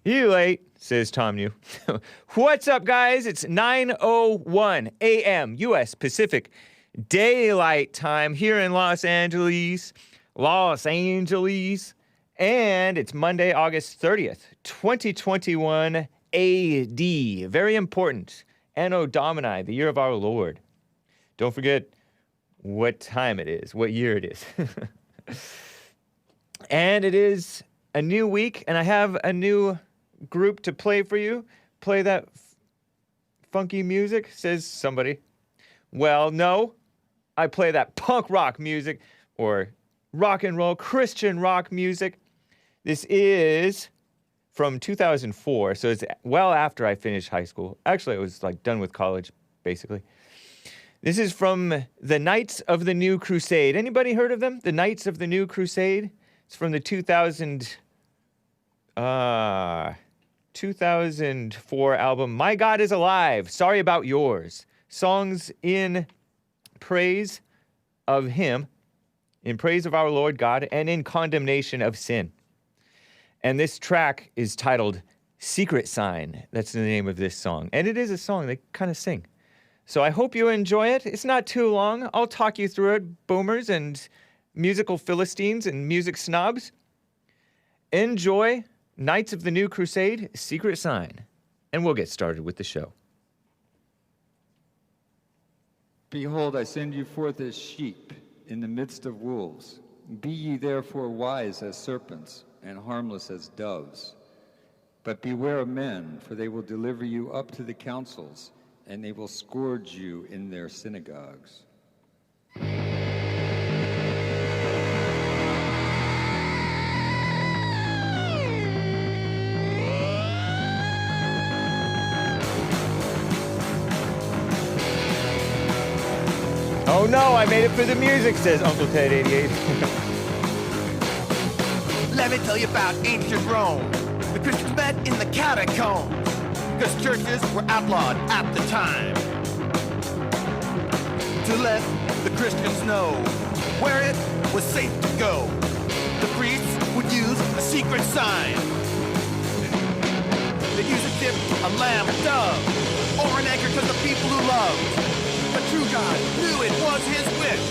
You late, says Tom New. What's up, guys? It's 9:01 a.m. U.S. Pacific Daylight Time here in Los Angeles. And it's Monday, August 30th, 2021 AD. Very important. Anno Domini, the year of our Lord. Don't forget what time it is, what year it is. And it is a new week, and I have a new group to play for you. Play that funky music, says somebody. Well, no. I play that punk rock music, or rock and roll Christian rock music. This is from 2004, so it's well after I finished high school. Actually, I was like done with college, basically. This is from the Knights of the New Crusade. Anybody heard of them? The Knights of the New Crusade? It's from the 2004 album, My God is Alive, Sorry About Yours. Songs in praise of Him, in praise of our Lord God, and in condemnation of sin. And this track is titled Secret Sign. That's the name of this song. And it is a song they kind of sing. So I hope you enjoy it. It's not too long. I'll talk you through it, boomers and musical Philistines and music snobs. Enjoy Knights of the New Crusade, Secret Sign. And we'll get started with the show. Behold, I send you forth as sheep in the midst of wolves. Be ye therefore wise as serpents and harmless as doves. But beware of men, for they will deliver you up to the councils, and they will scourge you in their synagogues. Oh no, I made it for the music, says Uncle Ted 88. Let me tell you about ancient Rome. The Christians met in the catacombs, because churches were outlawed at the time. To let the Christians know where it was safe to go, the priests would use a secret sign. They'd use a dip, a lamb, a dove, or an anchor to the people who loved. The true God knew it was his wish.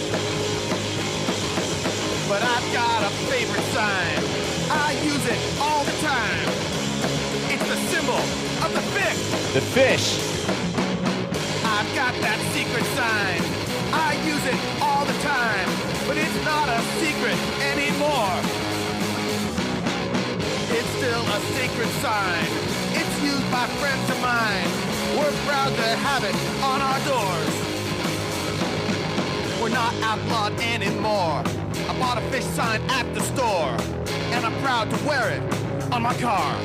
But I've got a favorite sign. I use it all the time. It's the symbol of the fish. The fish. I've got that secret sign. I use it all the time. But it's not a secret anymore. It's still a sacred sign. It's used by friends of mine. We're proud to have it on our doors. We're not outlawed anymore. I bought a fish sign at the store, and I'm proud to wear it on my car.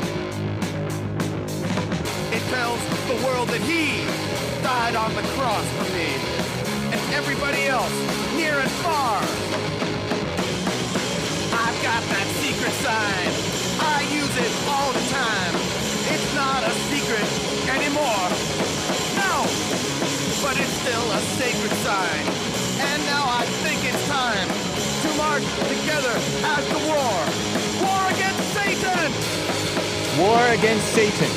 It tells the world that he died on the cross for me, and everybody else, near and far. I've got that secret sign. I use it all the time. It's not a secret anymore. No, but it's still a sacred sign. And now I think it's time to march together as the war. War against Satan! War against Satan.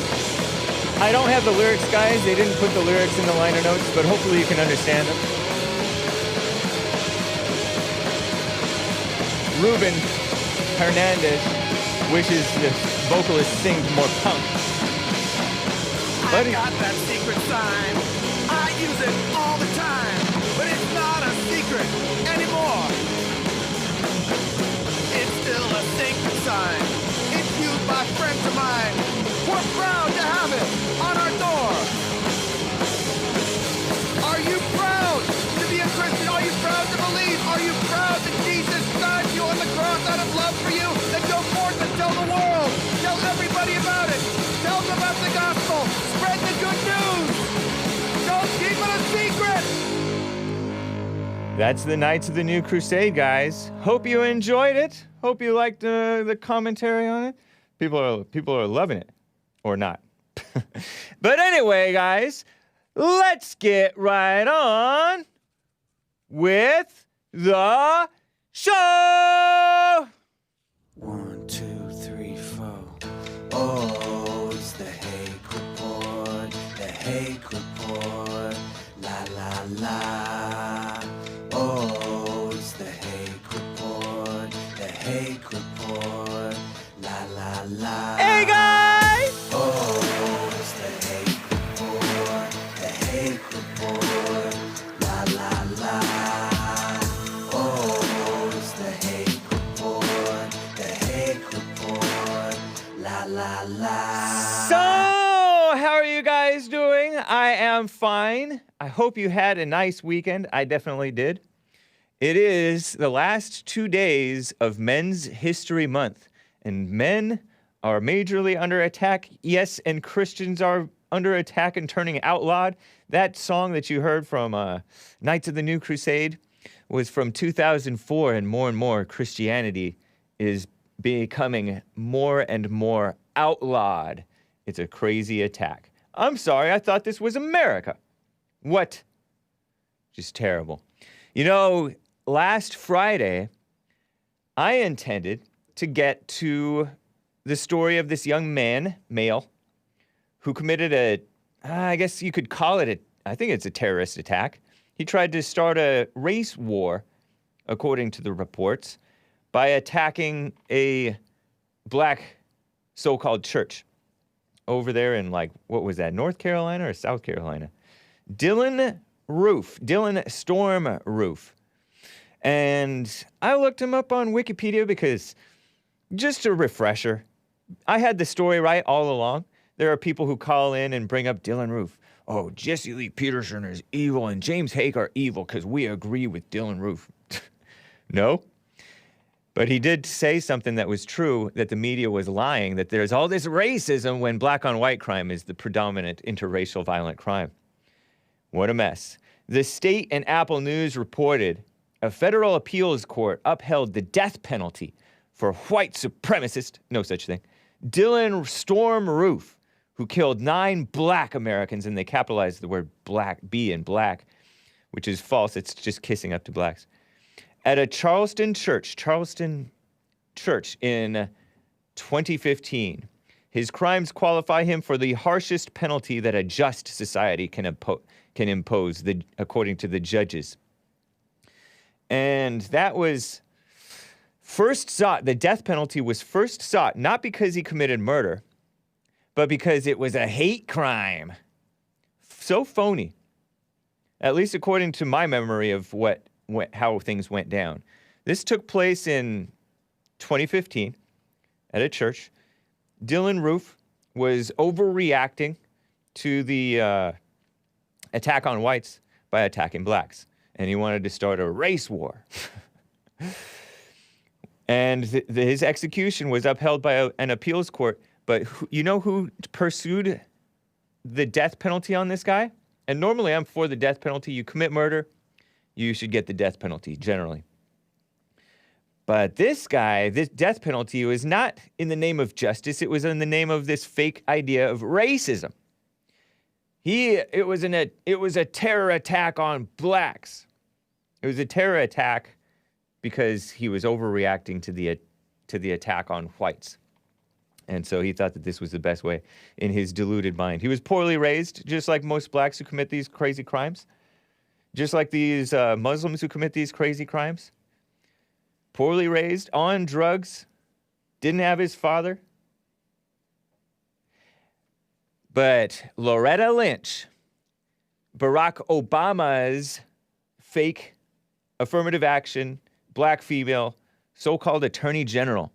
I don't have the lyrics, guys. They didn't put the lyrics in the liner notes, but hopefully you can understand them. Ruben Hernandez wishes the vocalist sings more punk. I got that secret sign. I use it all the time. But it's not a secret anymore. It's still a sacred sign. It's used by friends of mine. We're proud to have it on our door. Are you proud to be a Christian? Are you proud to believe? Are you proud that Jesus died for you on the cross out of love for you? Then go forth and tell the world. Tell everybody about it. Tell them about the gospel. Spread the good news. Don't keep it a secret. That's the Knights of the New Crusade, guys. Hope you enjoyed it. Hope you liked the commentary on it. People are loving it, or not. But anyway, guys, let's get right on with the show. 1, 2, 3, 4. Oh. Hake Report, la la la. Oh, it's the Hake Report, the Hake Report, la la la. Hey guys! Oh, it's the Hake Report, the Hake Report, la la la. Oh, it's the Hake Report, the Hake Report, la la la. So, how are you guys doing? I am fine. I hope you had a nice weekend. I definitely did. It is the last 2 days of Men's History Month, and men are majorly under attack. Yes, and Christians are under attack and turning outlawed. That song that you heard from Knights of the New Crusade was from 2004, and more Christianity is becoming more and more outlawed. It's a crazy attack. I'm sorry, I thought this was America. What? Just terrible. You know, last Friday, I intended to get to the story of this young male, who committed I guess you could call it I think it's a terrorist attack. He tried to start a race war, according to the reports, by attacking a black so-called church over there in, like, what was that, North Carolina or South Carolina? Dylann Storm Roof. And I looked him up on Wikipedia because, just a refresher, I had the story right all along. There are people who call in and bring up Dylann Roof. Oh, Jesse Lee Peterson is evil and James Hake are evil because we agree with Dylann Roof. No. But he did say something that was true, that the media was lying, that there's all this racism when black-on-white crime is the predominant interracial violent crime. What a mess. The State and Apple News reported a federal appeals court upheld the death penalty for white supremacist, no such thing, Dylann Storm Roof, who killed 9 black Americans, and they capitalized the word black, B in black, which is false. It's just kissing up to blacks. At a Charleston church in 2015. His crimes qualify him for the harshest penalty that a just society can impose, according to the judges. And that was first sought, the death penalty was first sought not because he committed murder, but because it was a hate crime. So phony. At least according to my memory of how things went down. This took place in 2015 at a church. Dylann Roof was overreacting to the attack on whites by attacking blacks. And he wanted to start a race war. And his execution was upheld by an appeals court. But you know who pursued the death penalty on this guy? And normally I'm for the death penalty. You commit murder, you should get the death penalty, generally. But this guy, this death penalty was not in the name of justice. It was in the name of this fake idea of racism. It was a terror attack on blacks. It was a terror attack because he was overreacting to the attack on whites. And so he thought that this was the best way in his deluded mind. He was poorly raised, just like most blacks who commit these crazy crimes. Just like these Muslims who commit these crazy crimes. Poorly raised, on drugs, didn't have his father. But Loretta Lynch, Barack Obama's fake affirmative action, black female, so-called attorney general,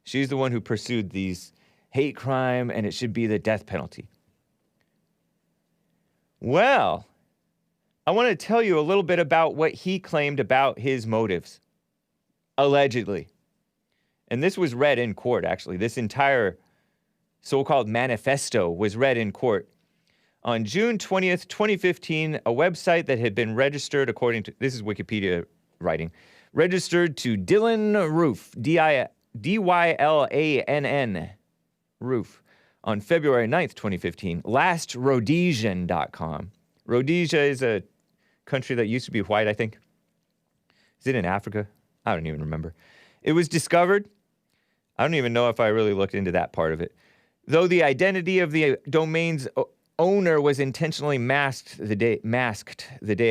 she's the one who pursued these hate crime, and it should be the death penalty. Well, I want to tell you a little bit about what he claimed about his motives, allegedly. And this was read in court, actually. This entire so-called manifesto was read in court. On June 20th, 2015, a website that had been registered according to, this is Wikipedia writing, registered to Dylann Roof, D-Y-L-A-N-N, Roof, on February 9th, 2015, lastrhodesian.com. Rhodesia is a country that used to be white, I think. Is it in Africa? I don't even remember. It was discovered. I don't even know if I really looked into that part of it. Though the identity of the domain's owner was intentionally masked the day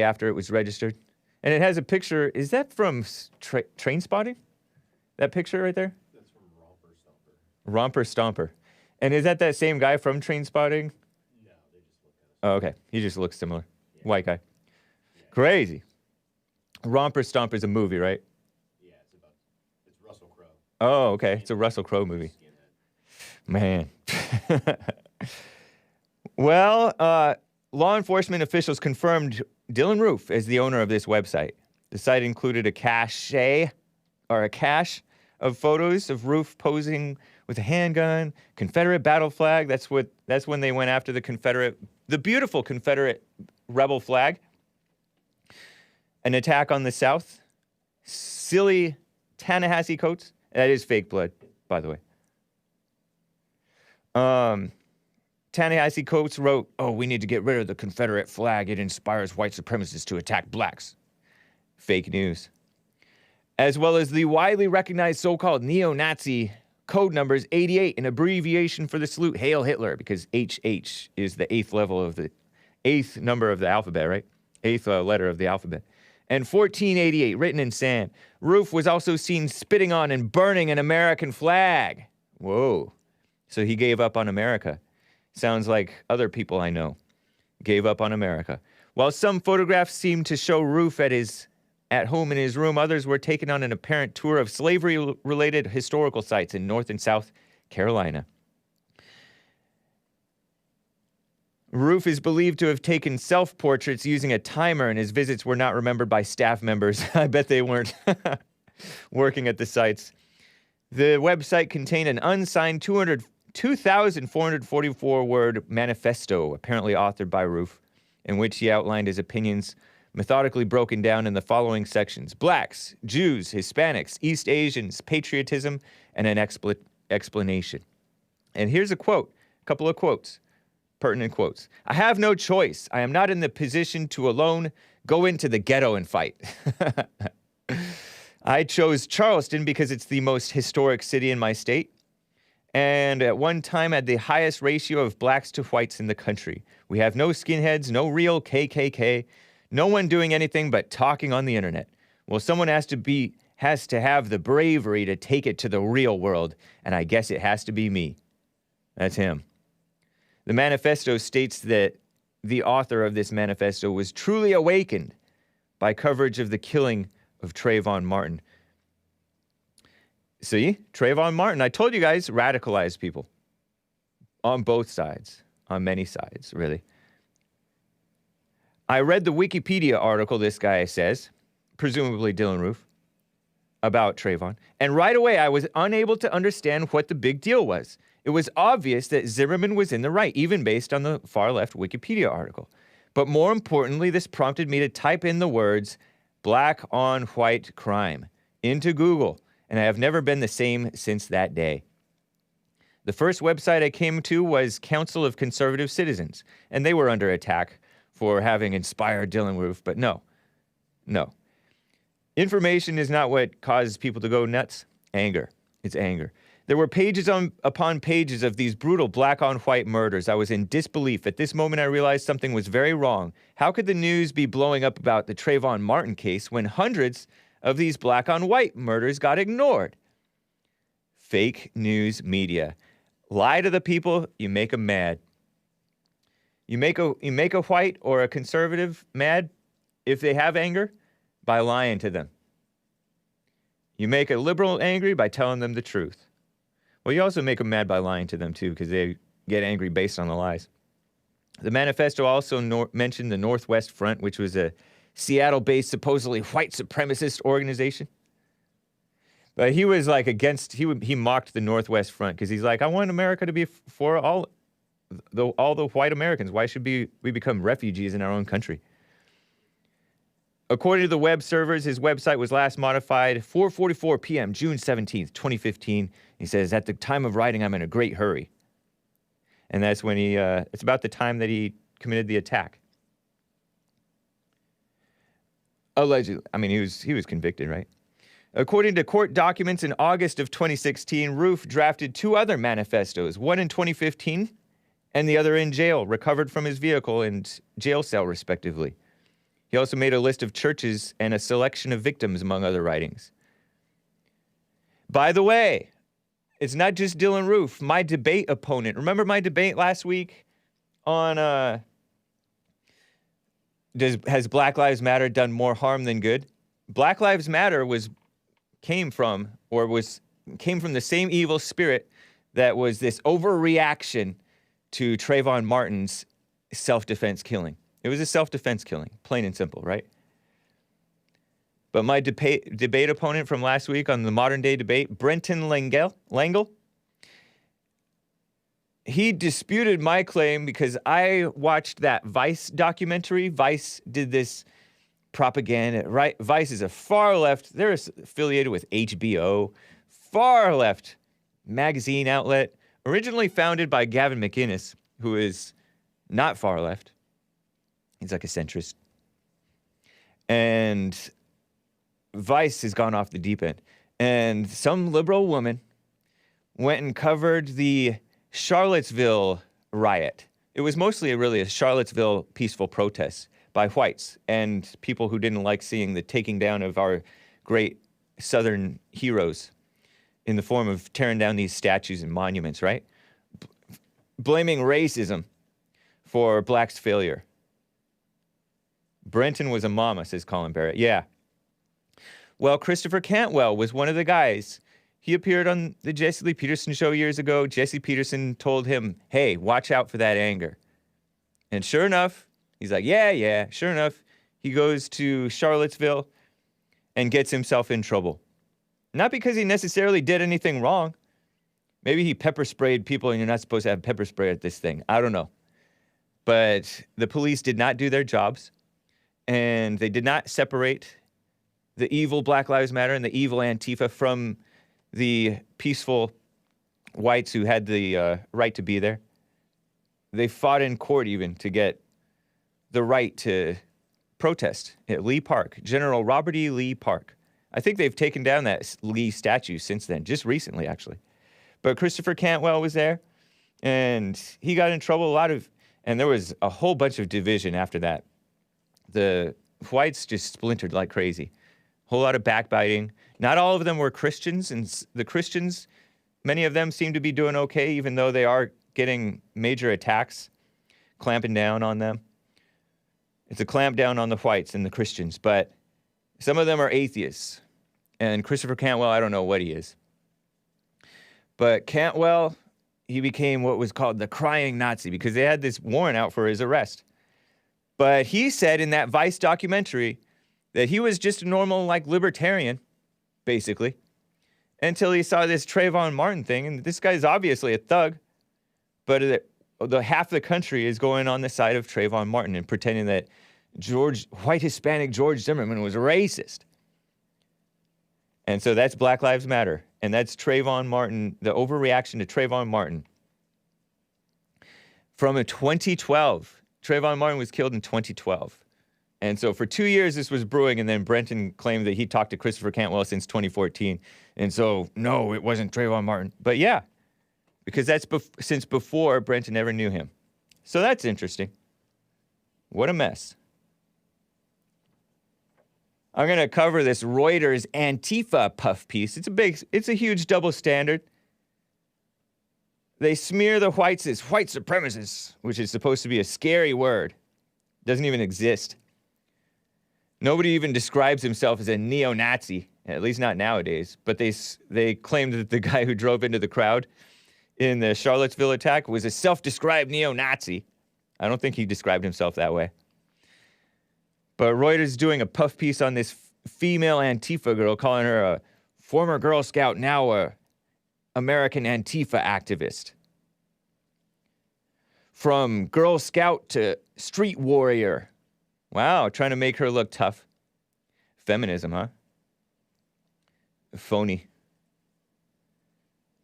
after it was registered. And it has a picture. Is that from Train Spotting? That picture right there? That's from Romper Stomper. And is that same guy from Train Spotting? No, they just look kind of. Oh, okay. He just looks similar. Yeah. White guy. Yeah. Crazy. Romper Stomper is a movie, right? Yeah, it's Russell Crowe. Oh, okay. It's a Russell Crowe movie. Man. Well, law enforcement officials confirmed Dylann Roof as the owner of this website. The site included a cache of photos of Roof posing with a handgun, Confederate battle flag. That's when they went after the beautiful Confederate rebel flag. An attack on the South. Silly Ta-Nehisi coats. That is fake blood, by the way. Ta-Nehisi Coates wrote, "Oh, we need to get rid of the Confederate flag. It inspires white supremacists to attack blacks." Fake news. As well as the widely recognized so-called neo-Nazi code numbers 88, an abbreviation for the salute Hail Hitler, because HH is the eighth number of the alphabet, right? Eighth letter of the alphabet. And 1488, written in sand. Roof was also seen spitting on and burning an American flag. Whoa. So he gave up on America. Sounds like other people I know gave up on America. While some photographs seemed to show Roof at home in his room, others were taken on an apparent tour of slavery-related historical sites in North and South Carolina. Roof is believed to have taken self-portraits using a timer, and his visits were not remembered by staff members. I bet they weren't working at the sites. The website contained an unsigned 2,444-word manifesto, apparently authored by Roof, in which he outlined his opinions, methodically broken down in the following sections: blacks, Jews, Hispanics, East Asians, patriotism, and an explanation. And here's a couple of quotes, pertinent quotes. "I have no choice. I am not in the position to alone go into the ghetto and fight. I chose Charleston because it's the most historic city in my state, and at one time had the highest ratio of blacks to whites in the country. We have no skinheads, no real KKK, no one doing anything but talking on the internet. Well, someone has to have the bravery to take it to the real world, and I guess it has to be me." That's him. The manifesto states that the author of this manifesto was truly awakened by coverage of the killing of Trayvon Martin. See, Trayvon Martin, I told you guys, radicalized people. On both sides, on many sides, really. I read the Wikipedia article, this guy says, presumably Dylann Roof, about Trayvon, and right away I was unable to understand what the big deal was. It was obvious that Zimmerman was in the right, even based on the far-left Wikipedia article. But more importantly, this prompted me to type in the words, "black on white crime," into Google, and I have never been the same since that day. The first website I came to was Council of Conservative Citizens, and they were under attack for having inspired Dylann Roof, but no. Information is not what causes people to go nuts. Anger. It's anger. There were pages upon pages of these brutal black-on-white murders. I was in disbelief. At this moment, I realized something was very wrong. How could the news be blowing up about the Trayvon Martin case when hundreds of these black-on-white murders got ignored? Fake news media. Lie to the people, you make them mad. You make a white or a conservative mad if they have anger by lying to them. You make a liberal angry by telling them the truth. Well, you also make them mad by lying to them, too, because they get angry based on the lies. The manifesto also mentioned the Northwest Front, which was a Seattle-based, supposedly white supremacist organization. But he was like he mocked the Northwest Front because he's like, I want America to be for all the white Americans. Why should we become refugees in our own country? According to the web servers, his website was last modified 4:44 p.m., June 17th, 2015. He says, at the time of writing, I'm in a great hurry. And that's when it's about the time that he committed the attack. Allegedly. I mean, he was convicted, right? According to court documents in August of 2016, Roof drafted two other manifestos, one in 2015 and the other in jail, recovered from his vehicle and jail cell, respectively. He also made a list of churches and a selection of victims, among other writings. By the way, it's not just Dylann Roof, my debate opponent. Remember my debate last week on has Black Lives Matter done more harm than good? Black Lives Matter came from the same evil spirit that was this overreaction to Trayvon Martin's self-defense killing. It was a self-defense killing, plain and simple, right? But my debate opponent from last week on the modern day debate, Brenton Langle, he disputed my claim because I watched that Vice documentary. Vice did this propaganda, right? Vice is a far left, they're affiliated with HBO, far left magazine outlet, originally founded by Gavin McInnes, who is not far left. He's like a centrist. And Vice has gone off the deep end. And some liberal woman went and covered the Charlottesville riot. It was mostly a Charlottesville peaceful protest by whites and people who didn't like seeing the taking down of our great Southern heroes in the form of tearing down these statues and monuments, right? Blaming racism for blacks' failure. Brenton was a mama, says Colin Barrett. Yeah. Well, Christopher Cantwell was one of the guys. He appeared on the Jesse Lee Peterson show years ago. Jesse Peterson told him, hey, watch out for that anger. And sure enough, he's like, yeah. Sure enough, he goes to Charlottesville and gets himself in trouble. Not because he necessarily did anything wrong. Maybe he pepper sprayed people and you're not supposed to have pepper spray at this thing. I don't know. But the police did not do their jobs. And they did not separate the evil Black Lives Matter and the evil Antifa from the peaceful whites who had the right to be there. They fought in court even to get the right to protest at Lee Park, General Robert E. Lee Park. I think they've taken down that Lee statue since then, just recently, actually. But Christopher Cantwell was there, and he got in trouble and there was a whole bunch of division after that. The whites just splintered like crazy. Whole lot of backbiting. Not all of them were Christians, and the Christians, many of them seem to be doing okay, even though they are getting major attacks, clamping down on them. It's a clamp down on the whites and the Christians, but some of them are atheists. And Christopher Cantwell, I don't know what he is. But Cantwell, he became what was called the crying Nazi because they had this warrant out for his arrest. But he said in that Vice documentary that he was just a normal, libertarian, basically, until he saw this Trayvon Martin thing. And this guy's obviously a thug, but the half the country is going on the side of Trayvon Martin and pretending that white Hispanic George Zimmerman was a racist. And so that's Black Lives Matter. And that's Trayvon Martin, the overreaction to Trayvon Martin. From 2012, Trayvon Martin was killed in 2012. And so for 2 years, this was brewing, and then Brenton claimed that he talked to Christopher Cantwell since 2014. And so, no, it wasn't Trayvon Martin. But yeah, because that's since before Brenton ever knew him. So that's interesting. What a mess. I'm going to cover this Reuters Antifa puff piece. It's a huge double standard. They smear the whites as white supremacists, which is supposed to be a scary word. Doesn't even exist. Nobody even describes himself as a neo-Nazi, at least not nowadays. But they claimed that the guy who drove into the crowd in the Charlottesville attack was a self-described neo-Nazi. I don't think he described himself that way. But Reuters is doing a puff piece on this female Antifa girl, calling her a former Girl Scout, now a American Antifa activist. From Girl Scout to street warrior. Wow, trying to make her look tough. Feminism, huh? Phony.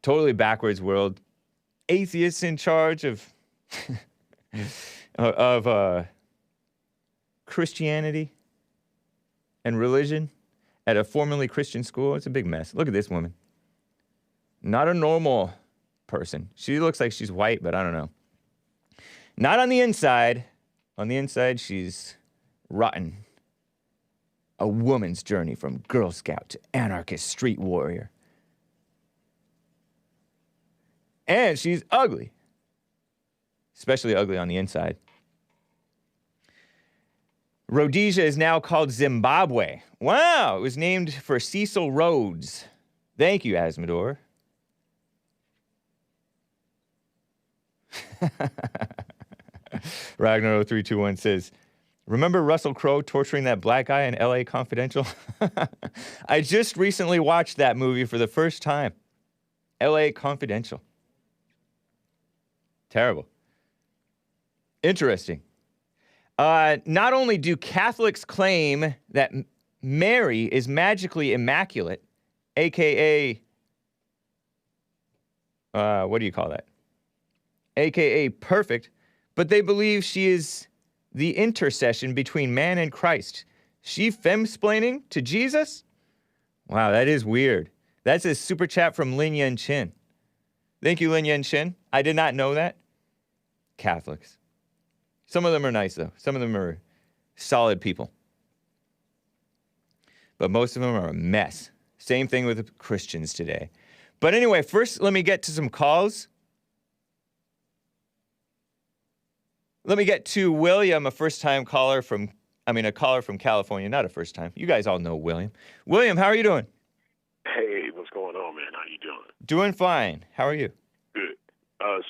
Totally backwards world. Atheists in charge of Christianity and religion at a formerly Christian school. It's a big mess. Look at this woman. Not a normal person. She looks like she's white, but I don't know. Not on the inside. On the inside, she's rotten. A woman's journey from Girl Scout to anarchist street warrior. And she's ugly. Especially ugly on the inside. Rhodesia is now called Zimbabwe. Wow, it was named for Cecil Rhodes. Thank you, Asmodor. Ragnar0321 says, remember Russell Crowe torturing that black guy in L.A. Confidential? I just recently watched that movie for the first time. L.A. Confidential. Terrible. Interesting. Not only do Catholics claim that Mary is magically immaculate, a.k.a. What do you call that? A.k.a. perfect, but they believe she is the intercession between man and Christ. She femsplaining to Jesus? Wow, that is weird. That's a super chat from Lin Yen Chin. Thank you, Lin Yen Chin. I did not know that. Catholics. Some of them are nice, though. Some of them are solid people. But most of them are a mess. Same thing with Christians today. But anyway, first let me get to some calls. Let me get to William, a first-time caller a caller from California. Not a first time. You guys all know William. William, how are you doing? Hey, what's going on, man? How you doing? Doing fine. How are you? Good.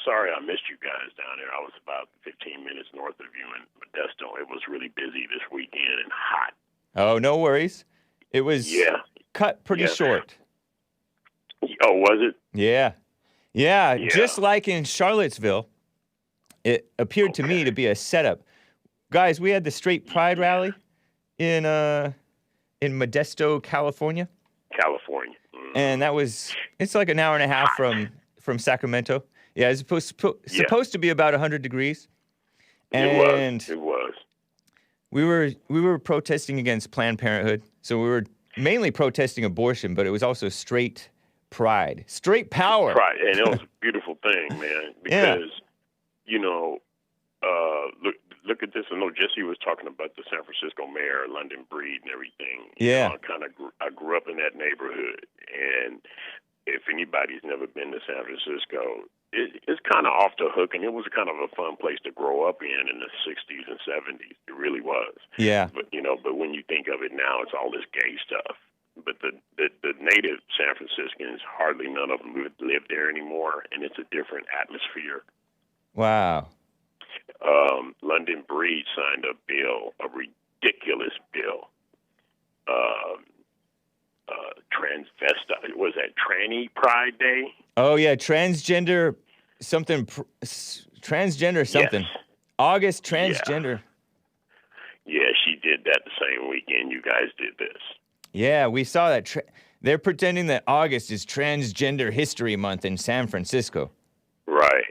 Sorry I missed you guys down there. I was about 15 minutes north of you in Modesto. It was really busy this weekend and hot. Oh, no worries. It was cut pretty short. Oh, was it? Yeah. Just like in Charlottesville, it appeared to me to be a setup. Guys, we had the Straight Pride rally in Modesto, California. And that was, it's like an hour and a half from Sacramento. Yeah, it's supposed to be about 100 degrees. And it was. We were protesting against Planned Parenthood. So we were mainly protesting abortion, but it was also straight pride. Straight power. Pride. And it was a beautiful thing, man. Because, look at this. I know Jesse was talking about the San Francisco mayor, London Breed and everything. Yeah. I grew up in that neighborhood. And if anybody's never been to San Francisco, it's kind of off the hook, and it was kind of a fun place to grow up in the 60s and 70s. It really was. Yeah. But when you think of it now, it's all this gay stuff. But the native San Franciscans, hardly none of them live there anymore, and it's a different atmosphere. Wow. London Breed signed a bill, a ridiculous bill. Transvestite, was that Tranny Pride Day? Oh yeah, transgender something. Yes. August transgender. Yeah, she did that the same weekend you guys did this. Yeah, we saw that. They're pretending that August is Transgender History Month in San Francisco. Right.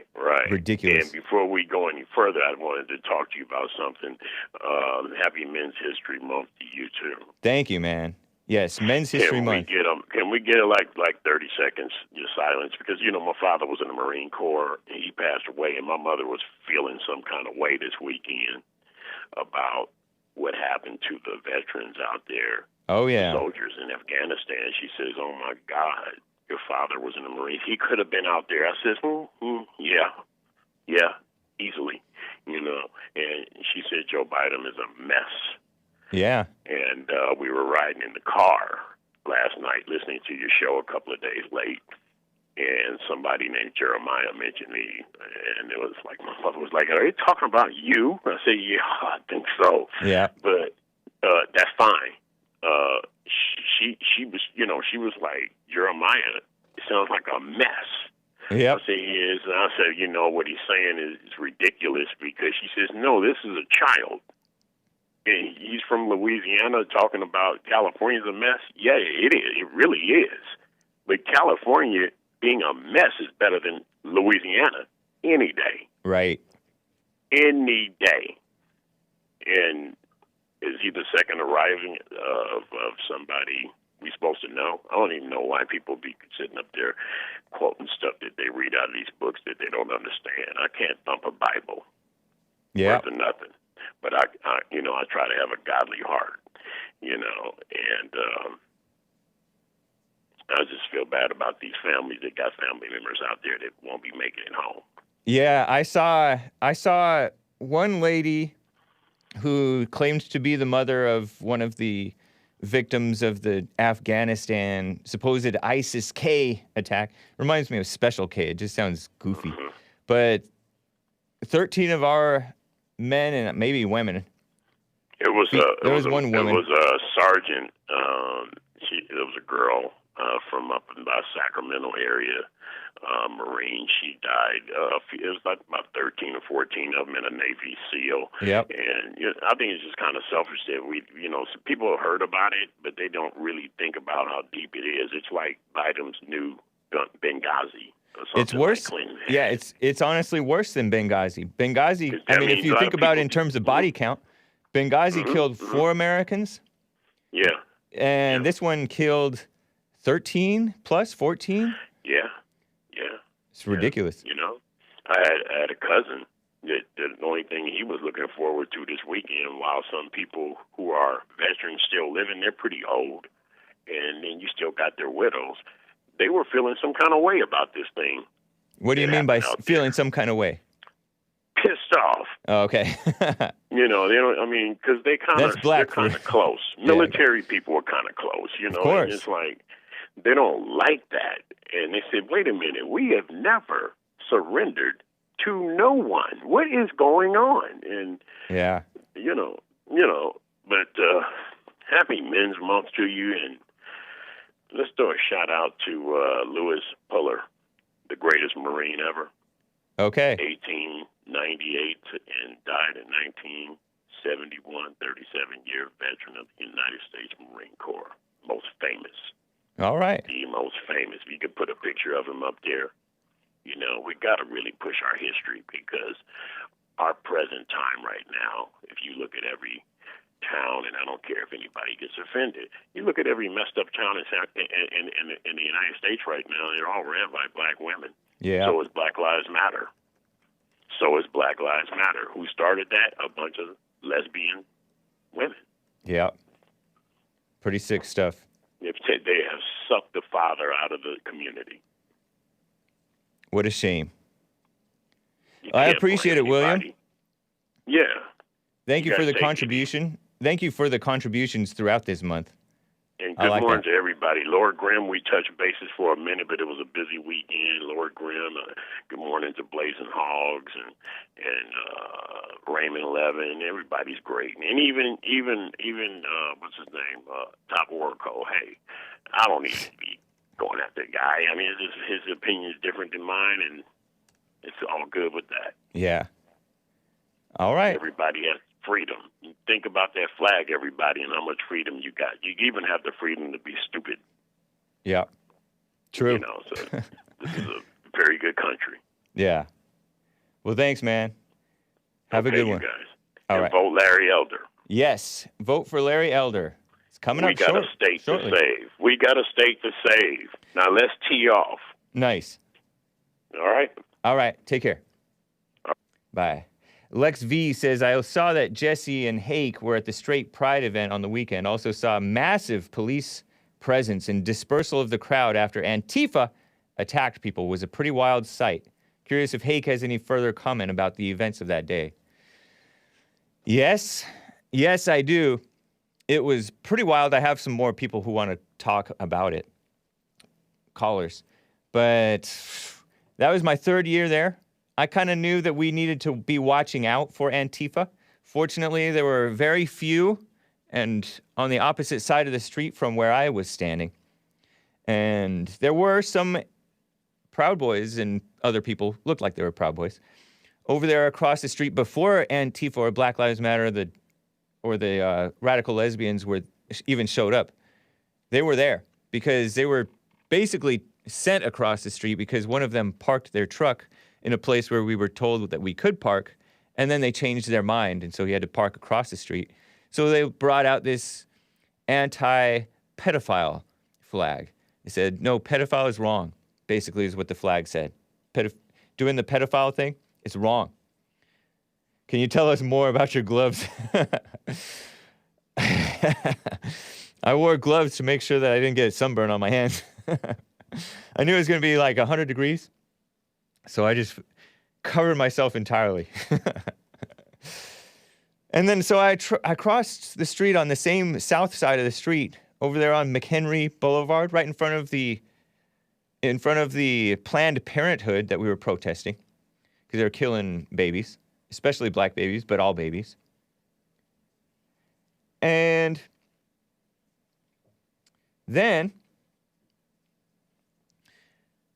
Ridiculous. And before we go any further, I wanted to talk to you about something. Happy Men's History Month to you too. Thank you, man. Yes, Men's History Month. Can we get like 30 seconds just silence? Because, my father was in the Marine Corps, and he passed away, and my mother was feeling some kind of way this weekend about what happened to the veterans out there. Oh, yeah. Soldiers in Afghanistan. She says, oh, my God, your father was in the Marines. He could have been out there. I says, yeah, easily, And she said, Joe Biden is a mess. Yeah. And we were riding in the car last night listening to your show a couple of days late, and somebody named Jeremiah mentioned me, and it was like, my mother was like, are they talking about you? I said, yeah, I think so. Yeah. But that's fine. She was, she was like, Jeremiah, it sounds like a mess. Yep. I said, he is. And I said, what he's saying is ridiculous, because she says, no, this is a child. And he's from Louisiana talking about California's a mess. Yeah, it is. It really is. But California being a mess is better than Louisiana any day. Right. Any day. And is he the second arriving of somebody we're supposed to know? I don't even know why people be sitting up there quoting stuff that they read out of these books that they don't understand. I can't thump a Bible. Yeah. worth of nothing. But I try to have a godly heart, and I just feel bad about these families that got family members out there that won't be making it home. Yeah, I saw one lady who claimed to be the mother of one of the victims of the Afghanistan supposed ISIS-K attack. Reminds me of Special K. It just sounds goofy. Mm-hmm. But 13 of our men and maybe women. There was one woman. It was a sergeant. There was a girl from up in the Sacramento area, Marine. She died. It was like about 13 or 14 of them in a Navy SEAL. Yep. And I think it's just kind of selfish that some people have heard about it, but they don't really think about how deep it is. It's like Biden's new Benghazi. It's worse. Like yeah, it's honestly worse than Benghazi. Benghazi, I mean, if you think about it in terms of body count, Benghazi killed 4 Americans. Yeah. And this one killed 13 plus 14. Yeah. It's ridiculous. I had a cousin that the only thing he was looking forward to this weekend, while some people who are veterans still living, they're pretty old, and then you still got their widows. They were feeling some kind of way about this thing. What do you mean by feeling some kind of way? Pissed off. Oh, okay. They don't. I mean, because they're kind of close. Military people are kind of close. Of course. And it's like they don't like that, and they said, "Wait a minute, we have never surrendered to no one. What is going on?" And yeah, But happy Men's Month to you, and let's do a shout out to Lewis Puller, the greatest Marine ever. Okay. 1898 and died in 1971, 37-year veteran of the United States Marine Corps. Most famous. All right. The most famous. If you could put a picture of him up there, we got to really push our history, because our present time right now, if you look at every town, and I don't care if anybody gets offended, you look at every messed up town in the United States right now, they're all ran by black women. Yeah. So is Black Lives Matter. Who started that? A bunch of lesbian women. Yeah. Pretty sick stuff. They have sucked the father out of the community. What a shame. I appreciate it, William. Yeah. Thank you for the contribution. Thank you for the contributions throughout this month. And good morning to everybody. Lord Grimm, we touched bases for a minute, but it was a busy weekend. Lord Grimm, good morning to Blazing Hogs and Raymond Levin. Everybody's great. And even what's his name? Top Oracle. Hey, I don't need to be going after the guy. I mean, his opinion is different than mine, and it's all good with that. Yeah. All right. Everybody has freedom. Think about that flag, everybody, and how much freedom you got. You even have the freedom to be stupid. Yeah. True. So this is a very good country. Yeah. Well, thanks, man. Have a good one. You guys. All right. Vote Larry Elder. Yes. Vote for Larry Elder. It's coming up shortly. We got a state to save. We got a state to save. Now let's tee off. Nice. All right. All right. Take care. Bye. Lex V says, I saw that Jesse and Hake were at the Straight Pride event on the weekend. Also saw massive police presence and dispersal of the crowd after Antifa attacked people. Was a pretty wild sight. Curious if Hake has any further comment about the events of that day. Yes, I do. It was pretty wild. I have some more people who want to talk about it. Callers. But that was my 3rd year there. I kind of knew that we needed to be watching out for Antifa. Fortunately, there were very few, and on the opposite side of the street from where I was standing. And there were some Proud Boys and other people, looked like they were Proud Boys, over there across the street before Antifa or Black Lives Matter or the radical lesbians even showed up. They were there because they were basically sent across the street because one of them parked their truck in a place where we were told that we could park, and then they changed their mind, and so he had to park across the street. So they brought out this anti-pedophile flag. They said, no, pedophile is wrong, basically is what the flag said. Doing the pedophile thing is wrong. Can you tell us more about your gloves? I wore gloves to make sure that I didn't get sunburn on my hands. I knew it was going to be like 100 degrees, so I just covered myself entirely. And then so I crossed the street on the same south side of the street over there on McHenry Boulevard, right in front of the Planned Parenthood that we were protesting because they were killing babies, especially black babies, but all babies. And then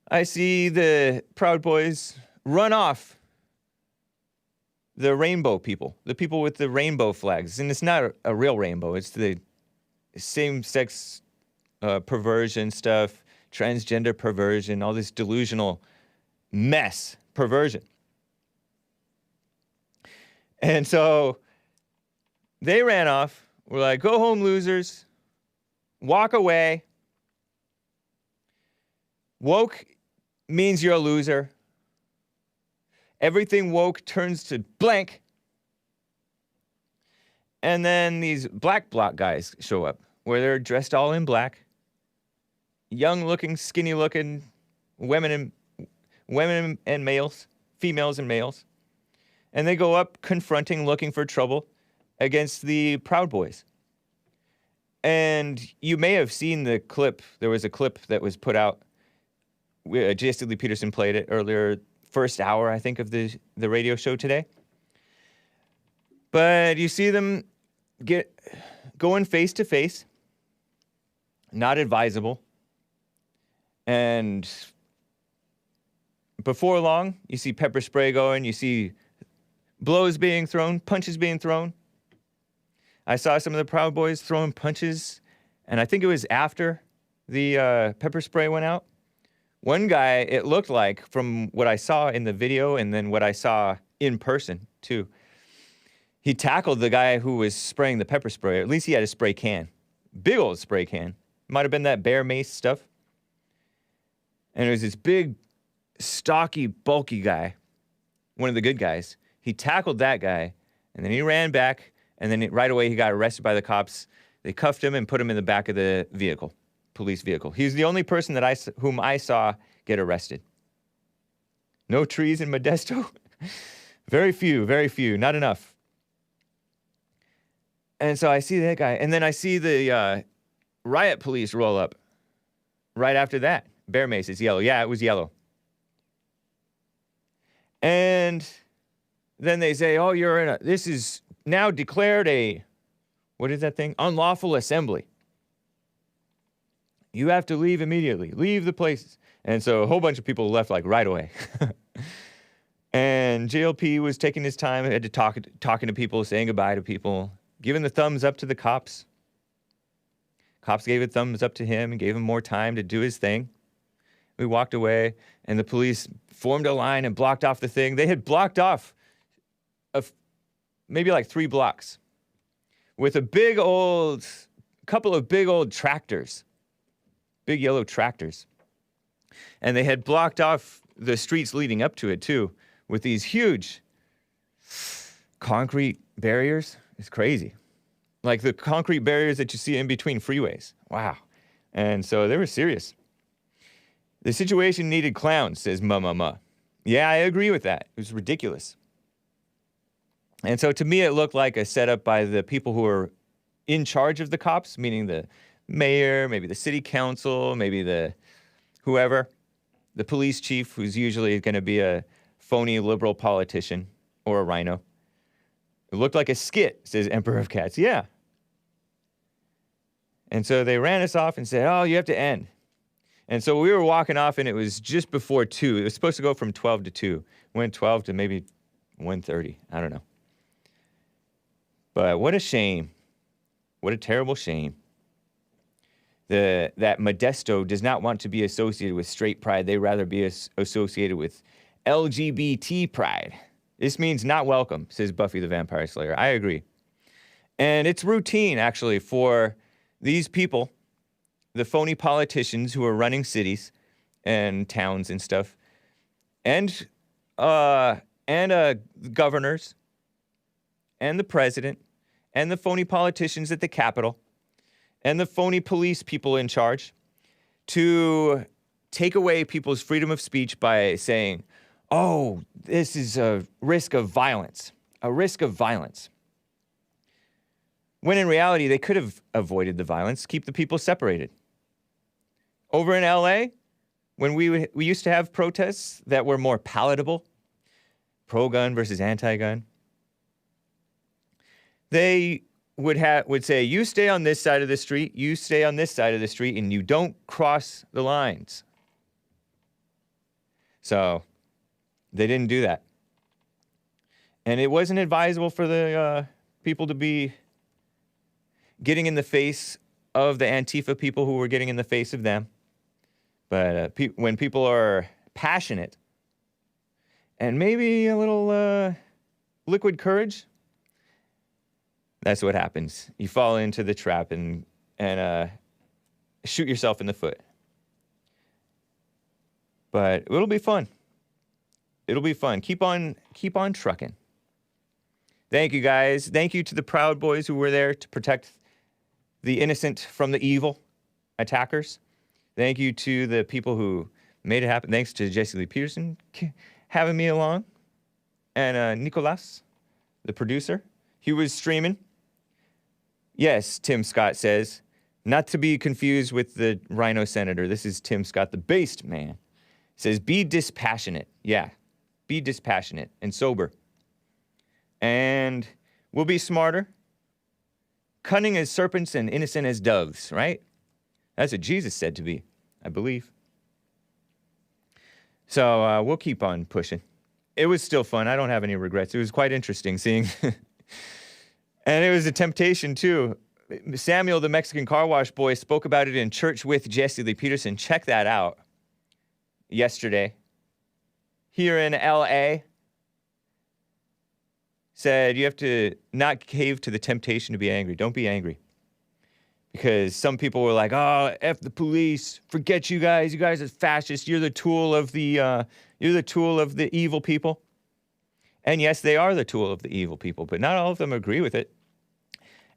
I see the Proud Boys run off the rainbow people, the people with the rainbow flags. And it's not a real rainbow. It's the same-sex perversion stuff, transgender perversion, all this delusional mess, perversion. And so they ran off. We're like, go home, losers. Walk away. Woke means you're a loser. Everything woke turns to blank. And then these black bloc guys show up, where they're dressed all in black. Young-looking, skinny-looking women and males, females and males. And they go up confronting, looking for trouble against the Proud Boys. And you may have seen the clip. There was a clip that was put out. J.S. Lee Peterson played it earlier, first hour, I think, of the radio show today. But you see them going face to face, not advisable. And before long, you see pepper spray going, you see blows being thrown, punches being thrown. I saw some of the Proud Boys throwing punches, and I think it was after the pepper spray went out. One guy, it looked like, from what I saw in the video and then what I saw in person, too, he tackled the guy who was spraying the pepper spray. At least he had a spray can. Big old spray can. Might have been that bear mace stuff. And it was this big, stocky, bulky guy, one of the good guys. He tackled that guy, and then he ran back, and then right away he got arrested by the cops. They cuffed him and put him in the back of the vehicle, police vehicle. He's the only person whom I saw get arrested. No trees in Modesto? Very few, not enough. And so I see that guy, and then I see the riot police roll up right after that. Bear mace, it's yellow. Yeah, it was yellow. And then they say, oh, this is now declared what is that thing? Unlawful assembly. You have to leave immediately. Leave the places. And so a whole bunch of people left like right away. And JLP was taking his time, had to talking to people, saying goodbye to people, giving the thumbs up to the cops. Cops gave a thumbs up to him and gave him more time to do his thing. We walked away, and the police formed a line and blocked off the thing. They had blocked off maybe like 3 blocks with couple of big old tractors, big yellow tractors. And they had blocked off the streets leading up to it, too, with these huge concrete barriers. It's crazy. Like the concrete barriers that you see in between freeways. Wow. And so they were serious. The situation needed clowns, says Ma. Yeah, I agree with that. It was ridiculous. And so to me, it looked like a setup by the people who are in charge of the cops, meaning the mayor, maybe the city council, maybe the whoever, the police chief, who's usually going to be a phony liberal politician or a rhino. It looked like a skit, says Emperor of Cats. Yeah. And so they ran us off and said, oh, you have to end. And so we were walking off, and it was just before 2. It was supposed to go from 12 to 2. Went 12 to maybe 1:30. I don't know. But what a shame. What a terrible shame. That Modesto does not want to be associated with straight pride. They'd rather be associated with LGBT pride. This means not welcome, says Buffy the Vampire Slayer. I agree. And it's routine, actually, for these people, the phony politicians who are running cities and towns and stuff, and governors and the president and the phony politicians at the Capitol and the phony police people in charge to take away people's freedom of speech by saying, oh, this is a risk of violence, When in reality, they could have avoided the violence, keep the people separated. Over in LA, when we used to have protests that were more palatable, pro-gun versus anti-gun, they would say, you stay on this side of the street, you stay on this side of the street, and you don't cross the lines. So they didn't do that. And it wasn't advisable for the people to be getting in the face of the Antifa people who were getting in the face of them. But when people are passionate and maybe a little liquid courage, that's what happens. You fall into the trap and shoot yourself in the foot. But it'll be fun. It'll be fun. Keep on trucking. Thank you, guys. Thank you to the Proud Boys who were there to protect the innocent from the evil attackers. Thank you to the people who made it happen. Thanks to Jesse Lee Peterson having me along. And Nicolas, the producer. He was streaming. Yes, Tim Scott says. Not to be confused with the Rhino Senator. This is Tim Scott, the based man. Says, be dispassionate. Yeah, be dispassionate and sober. And we'll be smarter. Cunning as serpents and innocent as doves, right? That's what Jesus said to be, I believe. So we'll keep on pushing. It was still fun. I don't have any regrets. It was quite interesting seeing. And it was a temptation, too. Samuel, the Mexican car wash boy, spoke about it in Church with Jesse Lee Peterson. Check that out. Yesterday. Here in L.A. Said you have to not cave to the temptation to be angry. Don't be angry. Because some people were like, oh, F the police. Forget you guys. You guys are fascists. You're the tool of the evil people. And yes, they are the tool of the evil people, but not all of them agree with it.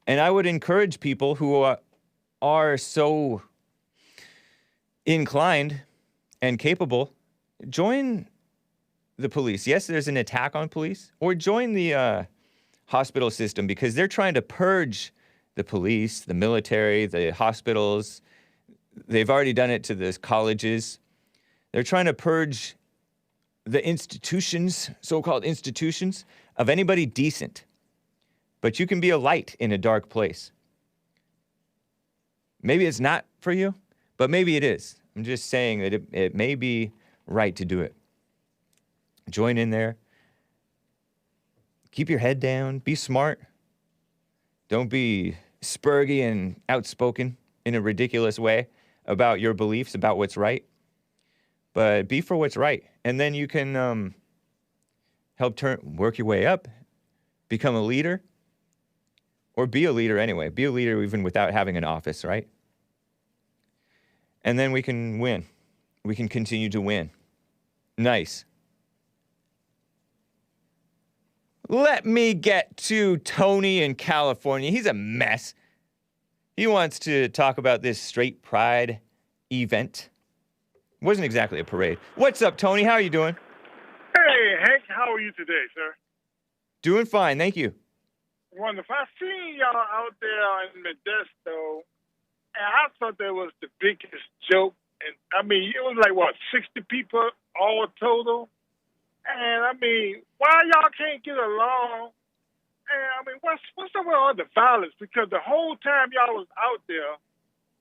And I would encourage people who are so inclined and capable, join the police. Yes, there's an attack on police, or join the hospital system because they're trying to purge the police, the military, the hospitals. They've already done it to the colleges. They're trying to purge the institutions, so-called institutions, of anybody decent. But you can be a light in a dark place. Maybe it's not for you, but maybe it is. I'm just saying that it may be right to do it. Join in there. Keep your head down. Be smart. Don't be spurgy and outspoken in a ridiculous way about your beliefs, about what's right. But be for what's right. And then you can work your way up, become a leader, or be a leader anyway. Be a leader even without having an office, right? And then we can win. We can continue to win. Nice. Let me get to Tony in California. He's a mess. He wants to talk about this straight pride event. It wasn't exactly a parade. What's up, Tony? How are you doing? Hey, Hank, how are you today, sir? Doing fine, thank you. Wonderful. I seen y'all out there in Modesto, and I thought that was the biggest joke. And I mean, it was like, what, 60 people all total? And I mean, why y'all can't get along? And I mean, what's up with all the violence? Because the whole time y'all was out there,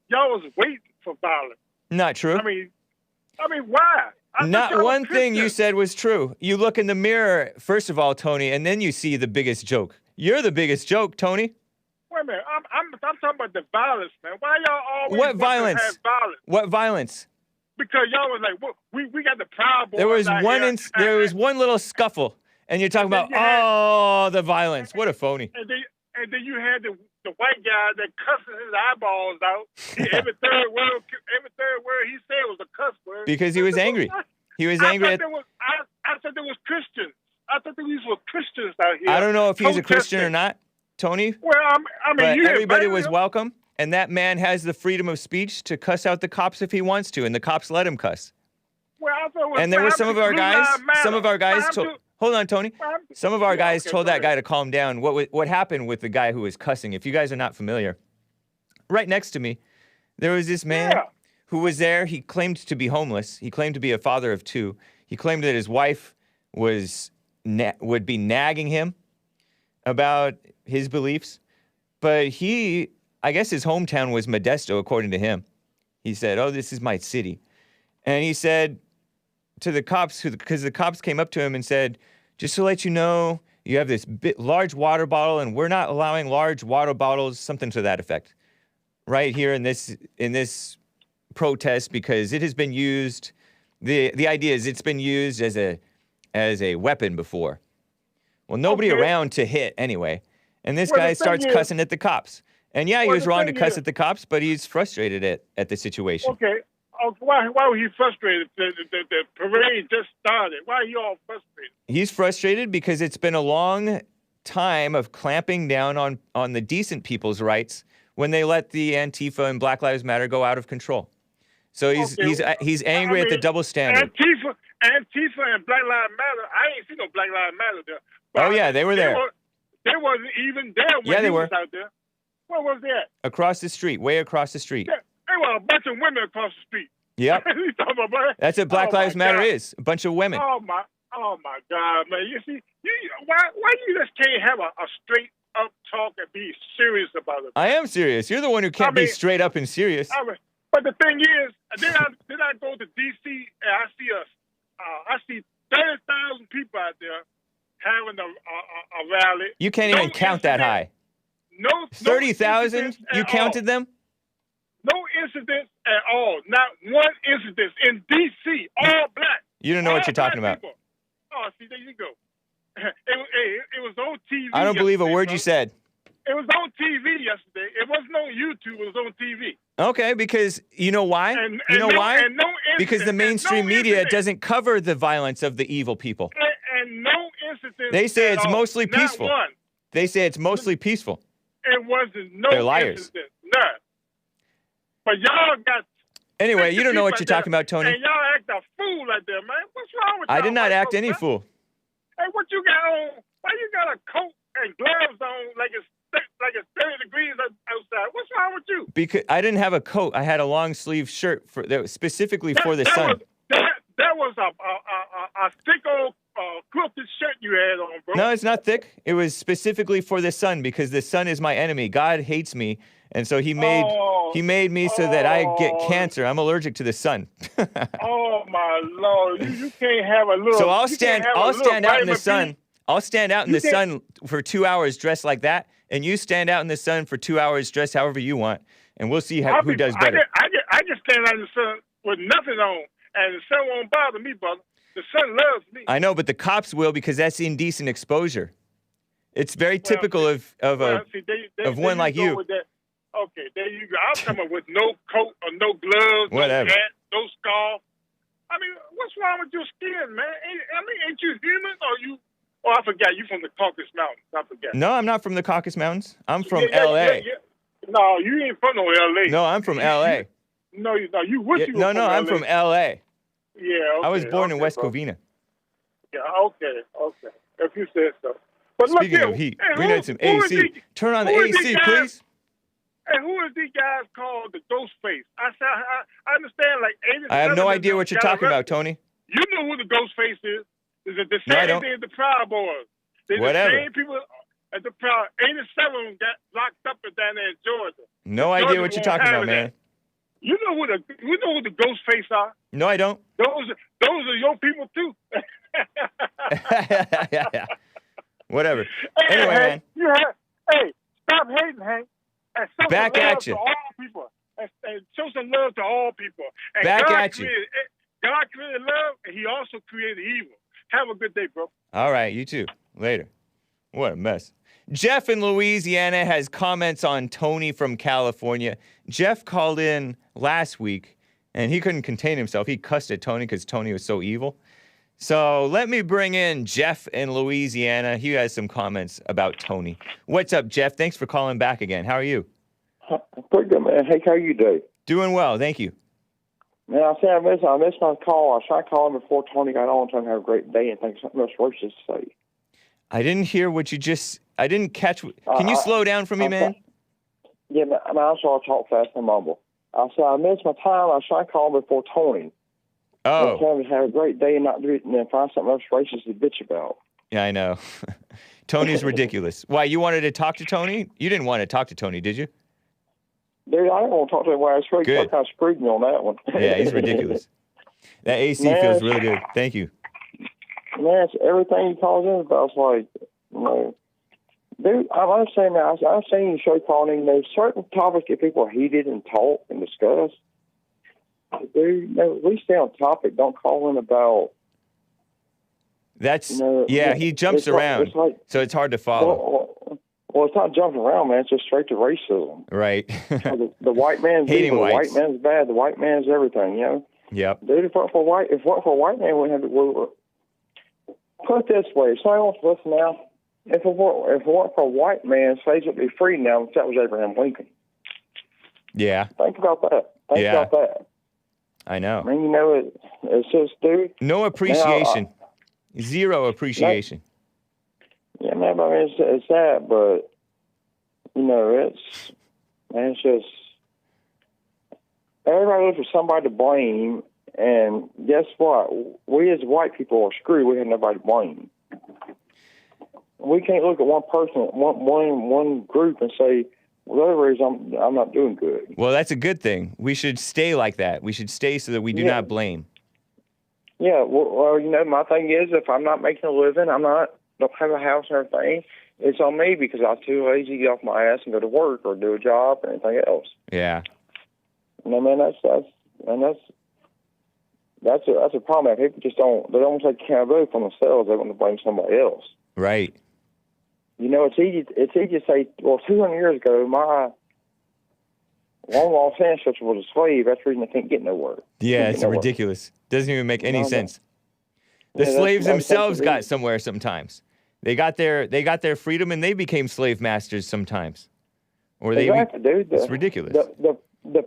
y'all was waiting for violence. Not true. I mean, why? Not one thing you said was true. You look in the mirror, first of all, Tony, and then you see the biggest joke. You're the biggest joke, Tony. Wait a minute. I'm talking about the violence, man. Why y'all always What violence? Have violence? What violence? Because y'all was like, we got the Proud Boys. There was one little scuffle, and you're talking about the violence. What a phony. And then you had the white guy that cusses his eyeballs out. Every third word he said was a cuss word. Because he was angry. He was angry. I thought there was Christians. I thought these were Christians out here. I don't know if he's a Christian or protesting. not, Tony, Well, I mean, but you everybody invited was him? welcome, and that man has the freedom of speech to cuss out the cops if he wants to, and the cops let him cuss. Well, I thought it was And there were some of our guys. told. Hold on, Tony. Some of our guys okay, told go that guy to calm down. What happened with the guy who was cussing? If you guys are not familiar, right next to me, there was this man Yeah. who was there. He claimed to be homeless. He claimed to be a father of two. He claimed that his wife would be nagging him about his beliefs, but I guess his hometown was Modesto, according to him. He said, "Oh, this is my city," and he said to the cops, because the cops came up to him and said, "Just to let you know, you have this large water bottle, and we're not allowing large water bottles," something to that effect, right here in this protest, because it has been used. The idea is it's been used as a weapon before. Well, nobody Okay. around to hit anyway, and this Well, guy the thing starts is- cussing at the cops. And yeah, he Well, was the wrong to thing cuss is- at the cops, but he's frustrated at the situation. Okay. Why was he frustrated? The parade just started. Why are you all frustrated? He's frustrated because it's been a long time of clamping down on the decent people's rights when they let the Antifa and Black Lives Matter go out of control. So he's angry at the double standard. Antifa and Black Lives Matter. I ain't seen no Black Lives Matter there. Oh, yeah, they were there. They wasn't even there when Yeah, they he were. was out there. Where was that? Across the street, way across the street. There were a bunch of women across the street. Yep. You talking about black? That's what Black Oh, my Lives Matter God. is, a bunch of women. Oh my God, man! You see, why you just can't have a straight up talk and be serious about it? I am serious. You're the one who can't be mean- straight up and serious. But the thing is, then I go to D.C. and I see 30,000 people out there having a rally. You can't even count that high. No 30,000? incidents You at counted all. them? No incidents at all. Not one incident in D.C. All black. You don't know what All you're talking black about. people. Oh, see, there you go. It was on TV. I don't believe a yesterday, word bro. you said. It was on TV yesterday. It wasn't on YouTube. It was on TV. Okay, because you know why? And You know no, why? And no Because the incident, and mainstream no media incident, doesn't cover the violence of the evil people. and no incident. They say at it's all. mostly Not peaceful. one. They say it's mostly peaceful. It wasn't no They're liars. incident. None. But y'all got. Anyway, you don't know what 50 you're people talking about, Tony. And y'all act a fool out there, man. What's wrong with y'all? I did not white act folks, any man? fool. Hey, what you got on? Why you got a coat and gloves on like it's 30 degrees outside? What's wrong with you? Because I didn't have a coat. I had a long sleeve shirt that was specifically for the sun. That was a thick old quilted shirt you had on, bro. No, it's not thick. It was specifically for the sun because the sun is my enemy. God hates me, and so he made me so that I get cancer. I'm allergic to the sun. Oh my Lord! You can't have a little. So I'll you can't stand have a out little in the vitamin sun. B. I'll stand out in You the sun for 2 hours dressed like that, and you stand out in the sun for 2 hours dressed however you want, and we'll see who does better. I just stand out in the sun with nothing on, and the sun won't bother me, brother. The sun loves me. I know, but the cops will because that's indecent exposure. It's very typical of one like you. Okay, there you go. I'm coming with no coat or no gloves, Whatever. no hat, no scarf. I mean, what's wrong with your skin, man? Ain't you human or you? Oh, I forgot. You from the Caucasus Mountains. I forgot. No, I'm not from the Caucasus Mountains. I'm from Yeah, L.A. yeah. No, you ain't from no L.A. No, I'm from L.A. No, you wish you were No, from I'm LA. from L.A. Yeah, okay, I was born in West bro. Covina. Yeah, okay. If you said so. But Speaking look here, of heat, hey, we who- need some who is AC. he- Turn on the who is AC, these guys? please. And who is these guys called the ghost face? I understand, like 87 I have no of idea them what you're got talking about, arrested. Tony. You know who the ghost face is? Is it the No, I same don't. thing as the Proud Boys? They're Whatever. the same people at the Proud. 87 of them got locked up down there in Georgia. No idea Georgia what you're won't talking have about, man. You know who the ghost face are? No, I don't. Those are your people too. Whatever. Hey, Anyway, Hank, man. hey, stop hating, Hank. And show Back some love at you. to all people. And show some love to all people. And Back God at you. God created love, and He also created evil. Have a good day, bro. All right, you too. Later. What a mess. Jeff in Louisiana has comments on Tony from California. Jeff called in last week, and he couldn't contain himself. He cussed at Tony because Tony was so evil. So let me bring in Jeff in Louisiana. He has some comments about Tony. What's up, Jeff? Thanks for calling back again. How are you? Pretty good, man. Hey, how you do? Doing well, thank you. Man, I missed my call. I was trying to call him before Tony got on, trying to have a great day and think something else worse to say. I didn't hear what you just... I didn't catch... Can you slow down for me, man? Yeah, man, I'm sorry I talk fast and mumble. I said I missed my time. I was trying to call him before Tony. Oh. Tell him to have a great day and not do it and then find something else racist to bitch about. Yeah, I know. Tony's ridiculous. Why, you wanted to talk to Tony? You didn't want to talk to Tony, did you? Dude, I don't want to talk to him. I was kind of screwed me on that one. Yeah, he's ridiculous. That AC feels really good. Thank you. Man, it's everything he calls in about. It's like, dude, I'm understanding now. I'm saying you show calling in. There's certain topics that people are heated and talk and discuss. Dude, at least stay on topic. Don't call in about. That's he jumps around, so it's hard to follow. Well, it's not jumping around, man. It's just straight to racism. Right. the white man's hating evil. whites. The white man's bad. The white man's everything. You know. Yep. Dude, if it weren't for a white man, we put it this way. Somebody wants to listen now. If it weren't for a white man, slaves would be free now. If that was Abraham Lincoln. Yeah. Think about that. Think about that. I know. I mean, it's just, dude. No appreciation. Zero appreciation. Yeah, man, I mean, it's that, but, it's just, everybody looks for somebody to blame, and guess what? We as white people are screwed. We have nobody to blame. We can't look at one person, one group and say, well, the other reason I'm not doing good. Well, that's a good thing. We should stay like that. We should stay so that we do not blame. Yeah, well, my thing is, if I'm not making a living, don't have a house and everything, it's on me because I'm too lazy to get off my ass and go to work or do a job or anything else. Yeah. Man, that's a problem. People just don't take accountability for themselves. They want to blame somebody else. Right. It's easy to say, well, 200 years ago, my long lost ancestor was a slave. That's the reason they can't get nowhere. Yeah, it's ridiculous. Doesn't even make any sense. The slaves themselves got somewhere sometimes. They got their freedom and they became slave masters sometimes. Or dude. It's ridiculous. The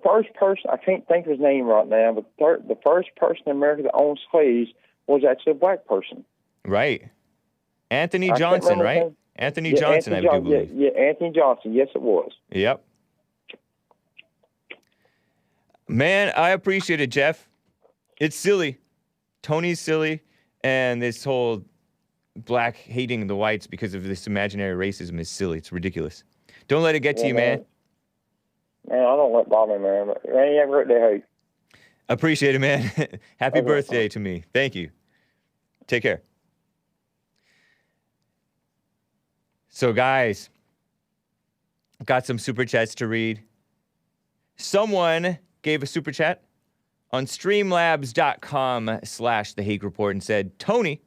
first person, I can't think of his name right now, but the first person in America that owned slaves was actually a black person. Right. Anthony Johnson, right? Anthony Johnson, I do believe. Yeah, Anthony Johnson. Yes, it was. Yep. Man, I appreciate it, Jeff. It's silly. Tony's silly, and this whole black hating the whites because of this imaginary racism is silly. It's ridiculous. Don't let it get to you, man. Man, I don't let it bother me, man. But man, you have a great day, hey. Appreciate it, man. Happy birthday to me. Thank you. Take care. So, guys, got some super chats to read. Someone gave a super chat on streamlabs.com/the Hake Report and said, Tony,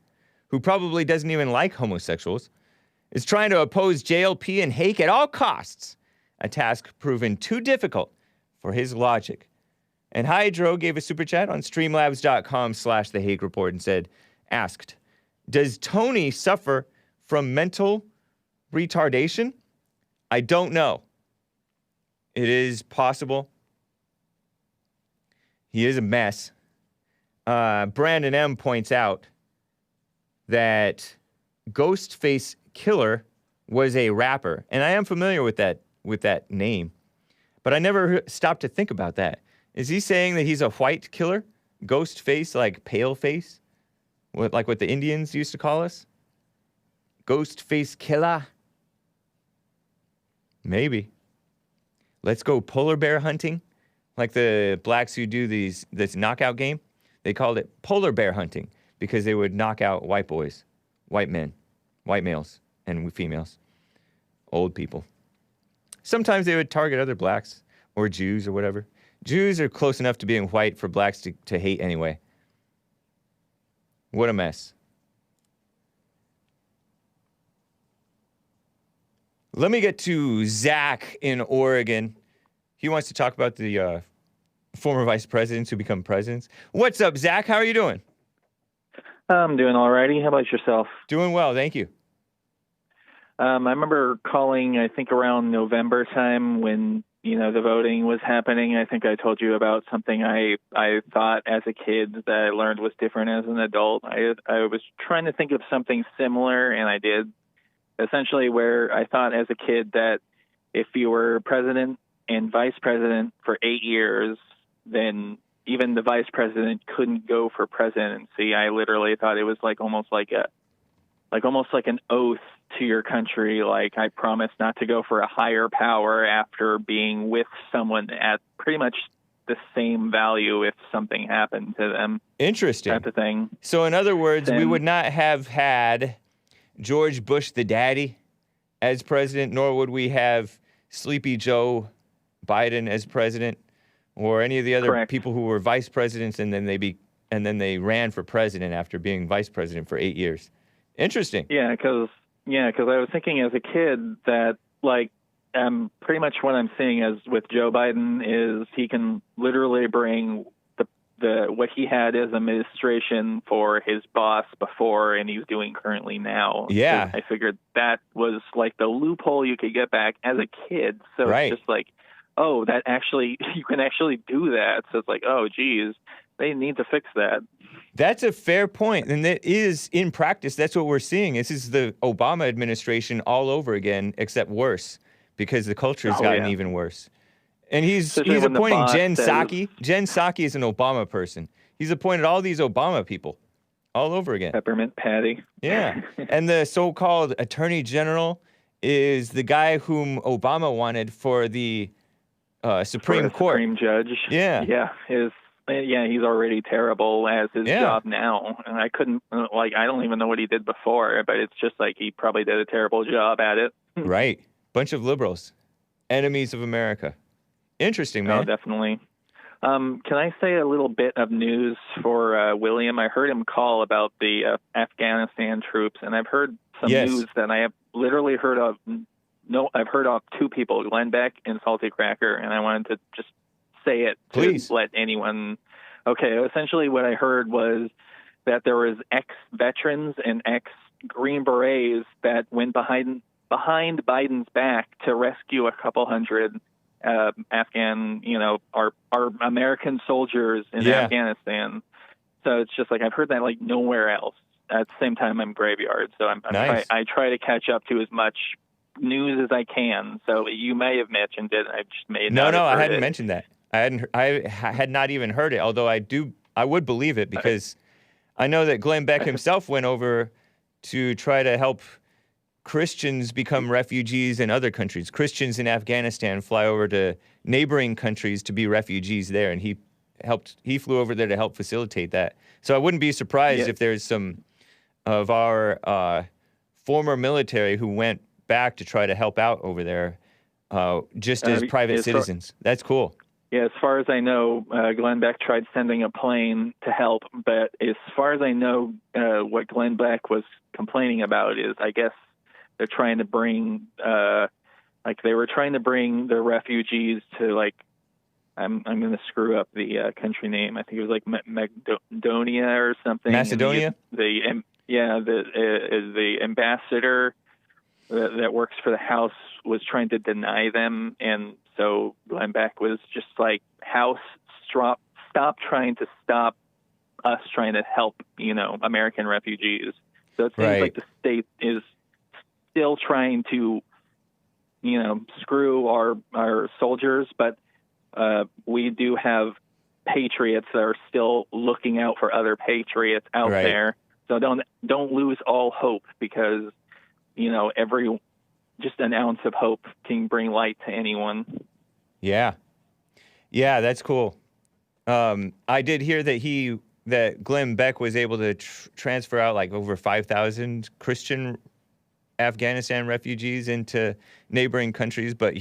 who probably doesn't even like homosexuals, is trying to oppose JLP and Hake at all costs, a task proven too difficult for his logic. And Hydro gave a super chat on streamlabs.com/the Hake Report and said, asked, does Tony suffer from mental retardation? I don't know. It is possible. He is a mess. Brandon M. points out that Ghostface Killer was a rapper, and I am familiar with that name, but I never stopped to think about that. Is he saying that he's a white killer? Ghostface, like pale face? Like what the Indians used to call us? Ghostface Killer? Maybe. Let's go polar bear hunting. Like the blacks who do this knockout game. They called it polar bear hunting because they would knock out white boys, white men, white males, and females, old people. Sometimes they would target other blacks or Jews or whatever. Jews are close enough to being white for blacks to hate anyway. What a mess. Let me get to Zack in Oregon. He wants to talk about the former vice presidents who become presidents. What's up, Zack? How are you doing? I'm doing all righty. How about yourself? Doing well, thank you. I remember calling, I think, around November time when, the voting was happening. I think I told you about something I thought as a kid that I learned was different as an adult. I was trying to think of something similar, and I did. Essentially, where I thought as a kid that if you were president and vice president for 8 years, then even the vice president couldn't go for presidency. I literally thought it was almost like an oath to your country. Like, I promise not to go for a higher power after being with someone at pretty much the same value if something happened to them. Interesting. Type of thing. So in other words, we would not have had George Bush the daddy as president, nor would we have Sleepy Joe Biden as president, or any of the other Correct. people who were vice presidents and then they ran for president after being vice president for 8 years. Interesting. Yeah, because I was thinking as a kid that pretty much what I'm seeing as with Joe Biden is he can literally bring the what he had as administration for his boss before, and he's doing currently now. Yeah. I figured that was the loophole you could get back as a kid. So Right. It's just oh, that actually you can actually do that. So it's oh, geez, they need to fix that. That's a fair point, and that is, in practice, that's what we're seeing. This is the Obama administration all over again, except worse, because the culture has gotten even worse. And he's Especially when the appointing boss Jen says- Psaki. Jen Psaki is an Obama person. He's appointed all these Obama people all over again. Peppermint Patty. Yeah, and the so-called Attorney General is the guy whom Obama wanted for the Supreme Court. Supreme Judge. Yeah. Yeah, he's already terrible as his job now. And I couldn't, I don't even know what he did before, but it's just he probably did a terrible job at it. Right. Bunch of liberals. Enemies of America. Interesting, man. Oh, definitely. Can I say a little bit of news for William? I heard him call about the Afghanistan troops, and I've heard some news that I have literally heard of. No, I've heard of two people, Glenn Beck and Salty Cracker, and I wanted to just say it to let anyone. Okay, essentially what I heard was that there was ex-veterans and ex-Green Berets that went behind Biden's back to rescue a couple hundred Afghan, our American soldiers in Afghanistan. So it's just I've heard that nowhere else. At the same time, I'm graveyard, so I try to catch up to as much news as I can. So you may have mentioned it. I just made No, I hadn't mentioned that. I had not even heard it. Although I would believe it because I know that Glenn Beck himself went over to try to help Christians become refugees in other countries. Christians in Afghanistan fly over to neighboring countries to be refugees there, and he flew over there to help facilitate that. So I wouldn't be surprised if there's some of our former military who went back to try to help out over there, just as private citizens. That's cool. Yeah, as far as I know, Glenn Beck tried sending a plane to help, but as far as I know, what Glenn Beck was complaining about is, I guess, they're trying to bring, they were trying to bring the refugees to, I'm going to screw up the country name. I think it was Macedonia or something. Macedonia? The ambassador that works for the House was trying to deny them, and so Glenn Beck was just House, stop trying to stop us trying to help, American refugees. So it seems like the state is still trying to, screw our soldiers, but we do have patriots that are still looking out for other patriots out there. So don't lose all hope because, just an ounce of hope can bring light to anyone. Yeah, that's cool. I did hear that Glenn Beck was able to transfer out over 5,000 Christian Afghanistan refugees into neighboring countries. But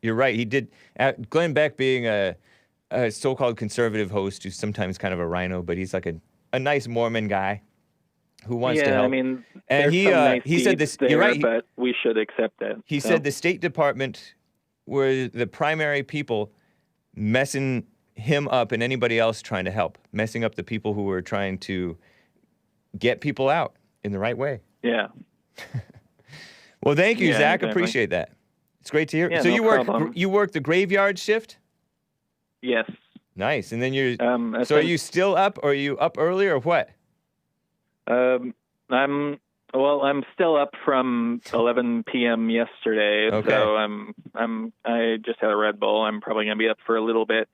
you're right, he did. Glenn Beck being a so-called conservative host who's sometimes kind of a rhino, but he's a nice Mormon guy who wants to help. I mean, and he said this. There, you're right, but we should accept that. He said the State Department were the primary people messing him up and anybody else trying to help, messing up the people who were trying to get people out in the right way. Yeah. Well, thank you, Yeah, Zach. exactly. Appreciate that. It's great to hear. Yeah, So no problem. you work the graveyard shift? Yes. Nice. And then I so are think- you still up, or are you up early, or what? I'm still up from 11 p.m. yesterday, Okay. so I just had a Red Bull. I'm probably gonna be up for a little bit,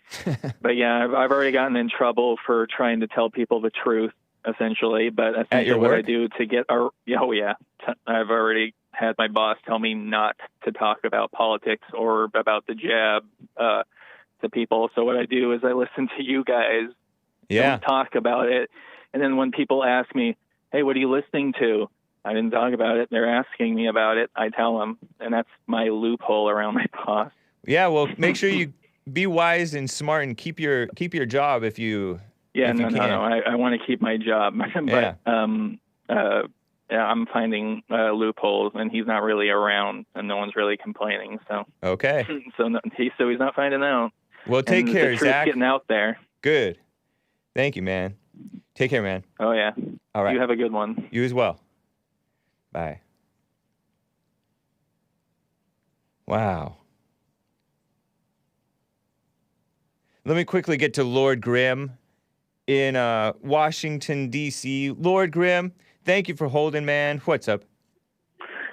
but yeah, I've already gotten in trouble for trying to tell people the truth, essentially. But essentially, what I work? do to get I've already had my boss tell me not to talk about politics or about the jab to people. So what I do is I listen to you guys. Yeah. And talk about it, and then when people ask me, "Hey, what are you listening to?" I didn't talk about it. They're asking me about it. I tell them, and that's my loophole around my boss. Yeah. Well, make sure you be wise and smart and keep your job if you. Yeah, if no. you can. I want to keep my job, but I'm finding loopholes, and he's not really around, and no one's really complaining. So Okay. he's not finding out. Well, take And care, the truth's Zach. getting out there. Good. Thank you, man. Take care, man. Oh yeah. All right. You have a good one. You as well. Bye. Wow. Let me quickly get to Lord Grimm in Washington, D.C. Lord Grimm, thank you for holding, man. What's up?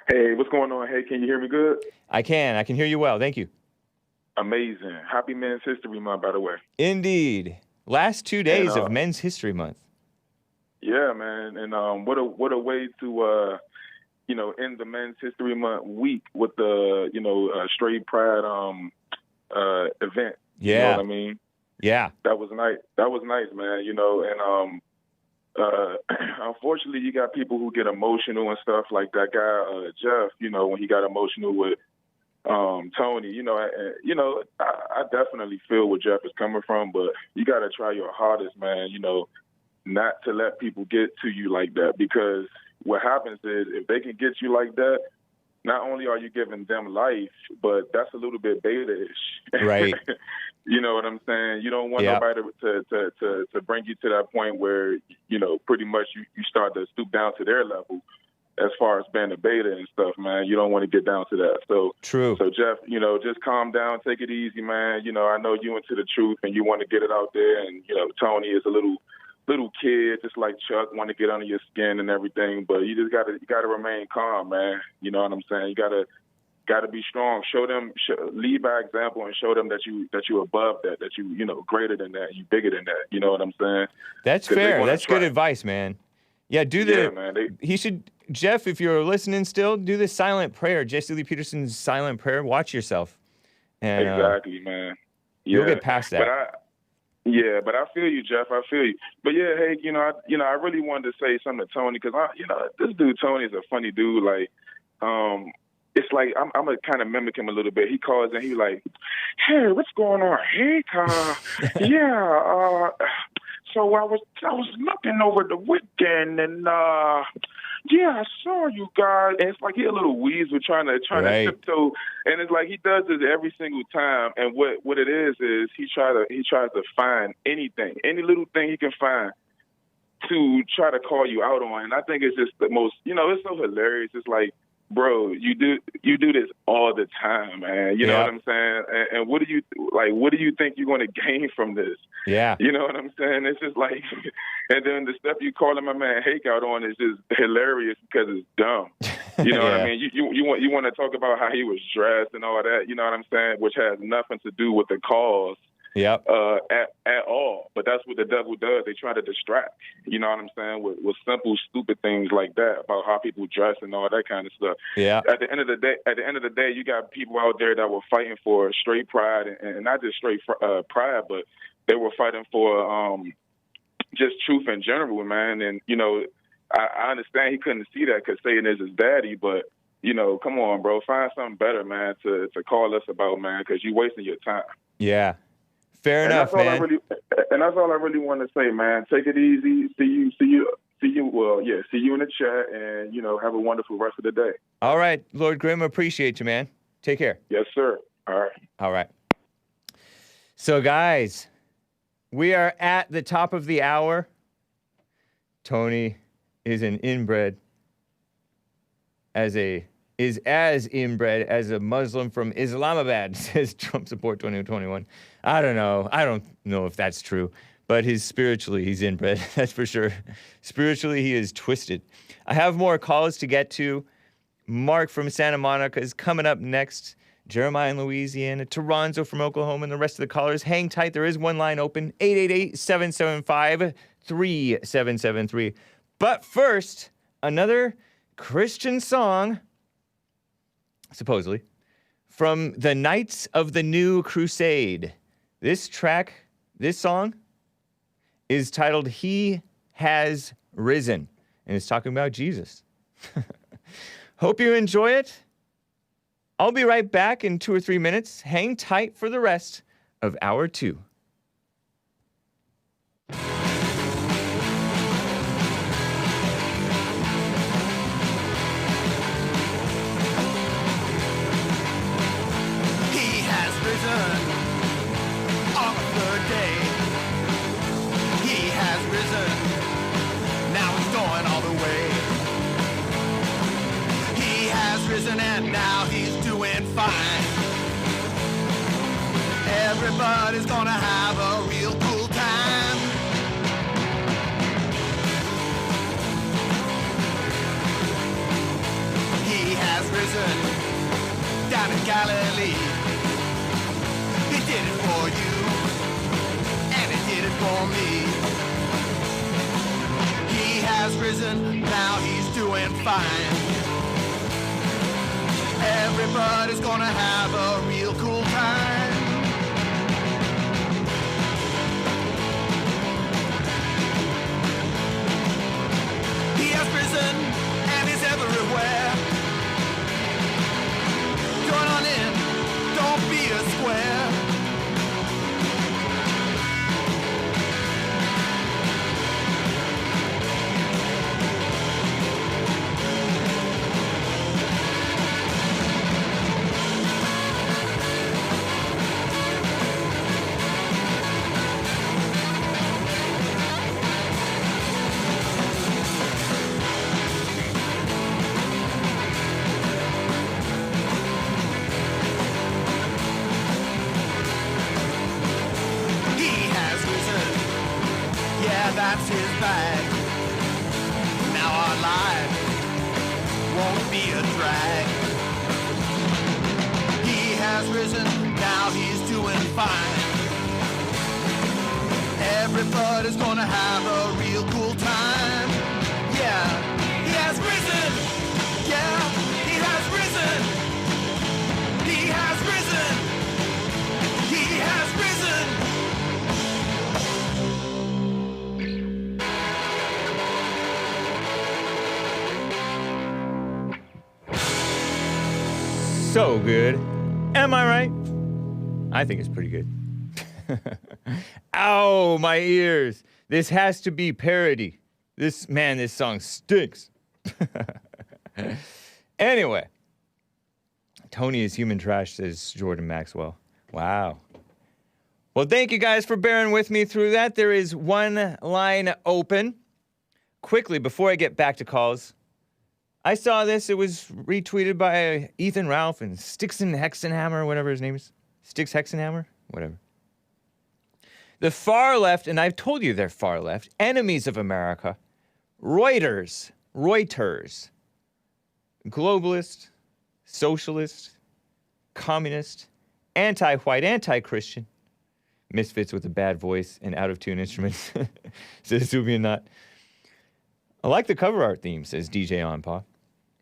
Hey, what's going on? Hey, can you hear me good? I can hear you well. Thank you. Amazing. Happy Men's History Month, by the way. Indeed. Last 2 days of Men's History Month. Yeah, man. And what a way to end the Men's History Month week with the straight pride event. Yeah. You know what I mean? Yeah. That was nice. That was nice, man. Unfortunately, you got people who get emotional and stuff, like that guy Jeff. When he got emotional with Tony. I definitely feel where Jeff is coming from, but you got to try your hardest, man. Not to let people get to you like that, because what happens is if they can get you like that, not only are you giving them life, but that's a little bit beta-ish. Right. You know what I'm saying? You don't want nobody to bring you to that point where, pretty much you start to stoop down to their level as far as being a beta and stuff, man. You don't want to get down to that. So true. So Jeff, just calm down, take it easy, man. I know you into the truth and you want to get it out there, and Tony is a little kid, just like Chuck, want to get under your skin and everything, but you just gotta remain calm, man. You know what I'm saying? You gotta be strong. Show them, lead by example, and show them that you above that you greater than that, you bigger than that. You know what I'm saying? That's fair. That's good advice, man. Yeah, Jeff, if you're listening still, do the silent prayer. Jesse Lee Peterson's silent prayer. Watch yourself. And, exactly, man. You'll get past that. But I feel you, Jeff. I feel you. But yeah, hey, I really wanted to say something to Tony, because this dude Tony is a funny dude. Like, it's like I'm gonna kind of mimic him a little bit. He calls and he's like, "Hey, what's going on? Hey, so I was looking over the weekend, and I saw you guys." And it's like he a little weasel trying to tiptoe, and it's like he does this every single time. And what it is he tries to find anything, any little thing he can find to try to call you out on. And I think it's just the most, it's so hilarious. It's like, bro, you do this all the time, man. You know what I'm saying? And what do you think you're going to gain from this? Yeah. You know what I'm saying? It's just like, and then the stuff you calling my man Hake out on is just hilarious because it's dumb. You know what I mean? You want to talk about how he was dressed and all that, you know what I'm saying? Which has nothing to do with the cause. Yep. At all. But that's what the devil does. They try to distract, you know what I'm saying, with simple, stupid things like that, about how people dress and all that kind of stuff. Yeah. At the end of the day, you got people out there that were fighting for straight pride, and not just straight pride, but they were fighting for just truth in general, man. And, I understand he couldn't see that because Satan is his daddy, but, come on, bro, find something better, man, to call us about, man, because you're wasting your time. Yeah. Fair enough, man. And that's all I really want to say, man. Take it easy. See you. Well, yeah. See you in the chat, and have a wonderful rest of the day. All right, Lord Grimm, appreciate you, man. Take care. Yes, sir. All right. All right. So, guys, we are at the top of the hour. Tony is as inbred as a Muslim from Islamabad, says Trump Support 2021. I don't know. I don't know if that's true, but spiritually, he's inbred. That's for sure. Spiritually, he is twisted. I have more calls to get to. Mark from Santa Monica is coming up next. Jeremiah in Louisiana, Teronzo from Oklahoma, and the rest of the callers. Hang tight. There is one line open, 888-775-3773. But first, another Christian song, supposedly, from the Knights of the New Crusade. This song, is titled He Has Risen, and it's talking about Jesus. Hope you enjoy it. I'll be right back in 2 or 3 minutes. Hang tight for the rest of Hour 2. He has risen on the third day. He has risen. Now he's going all the way. He has risen and now he's doing fine. Everybody's gonna have a real cool time. He has risen down in Galilee. He did it for you, and he did it for me. He has risen, now he's doing fine. Everybody's gonna have a real cool time. He has risen and he's everywhere. Join on in, don't be a square. That's his bag. Now our life won't be a drag. He has risen, now he's doing fine. Everybody's gonna have a real cool time. Yeah, he has risen. Yeah, he has risen. He has risen. He has risen. So good. Am I right? I think it's pretty good. Ow, my ears. This has to be parody. This song stinks. Anyway. Tony is human trash, says Jordan Maxwell. Wow. Well, thank you guys for bearing with me through that. There is one line open. Quickly, before I get back to calls, I saw this. It was retweeted by Ethan Ralph and Stixon Hexenhammer, whatever his name is. Stix Hexenhammer? Whatever. The far left, and I've told you they're far left, enemies of America, Reuters, globalist, socialist, communist, anti-white, anti-Christian, misfits with a bad voice and out-of-tune instruments, says Zubian Knot. I like the cover art theme, says DJ Onpaw.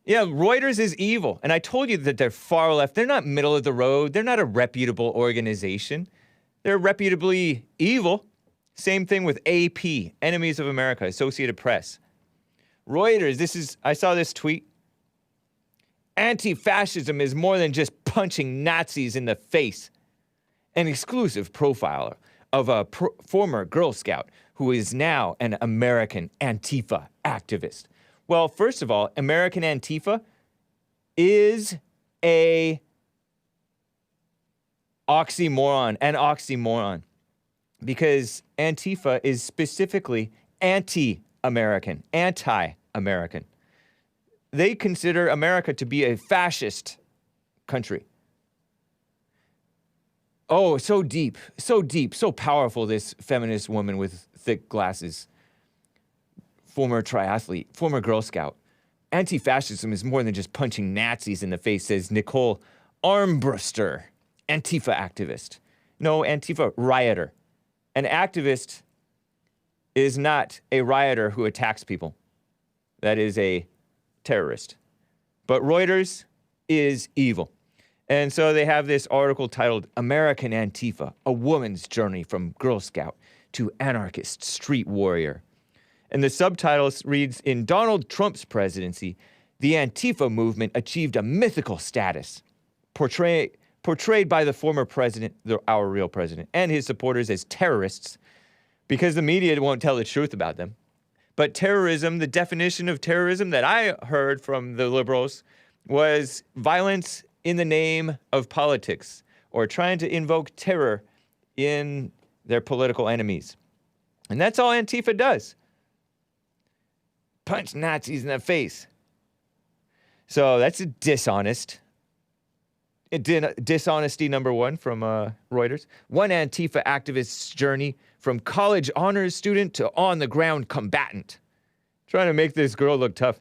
Yeah, Reuters is evil. And I told you that they're far left. They're not middle of the road. They're not a reputable organization. They're reputably evil. Same thing with AP, Enemies of America, Associated Press. Reuters, I saw this tweet. Anti-fascism is more than just punching Nazis in the face. An exclusive profiler of a former Girl Scout who is now an American Antifa activist. Well, first of all, American Antifa is an oxymoron, because Antifa is specifically anti-American, American. They consider America to be a fascist country. Oh, so deep, so powerful, this feminist woman with thick glasses. Former triathlete, former Girl Scout. Anti-fascism is more than just punching Nazis in the face, says Nicole Armbruster, Antifa activist. No, Antifa rioter. An activist is not a rioter who attacks people. That is a terrorist. But Reuters is evil. And so they have this article titled American Antifa, a woman's journey from Girl Scout to anarchist street warrior. And the subtitle reads, in Donald Trump's presidency, the Antifa movement achieved a mythical status, portrayed by the former president, our real president, and his supporters as terrorists because the media won't tell the truth about them. But terrorism, the definition of terrorism that I heard from the liberals was violence in the name of politics or trying to invoke terror in their political enemies. And that's all Antifa does. Punch Nazis in the face. So that's dishonest. Dishonesty number one from Reuters. One Antifa activist's journey from college honors student to on-the-ground combatant. Trying to make this girl look tough.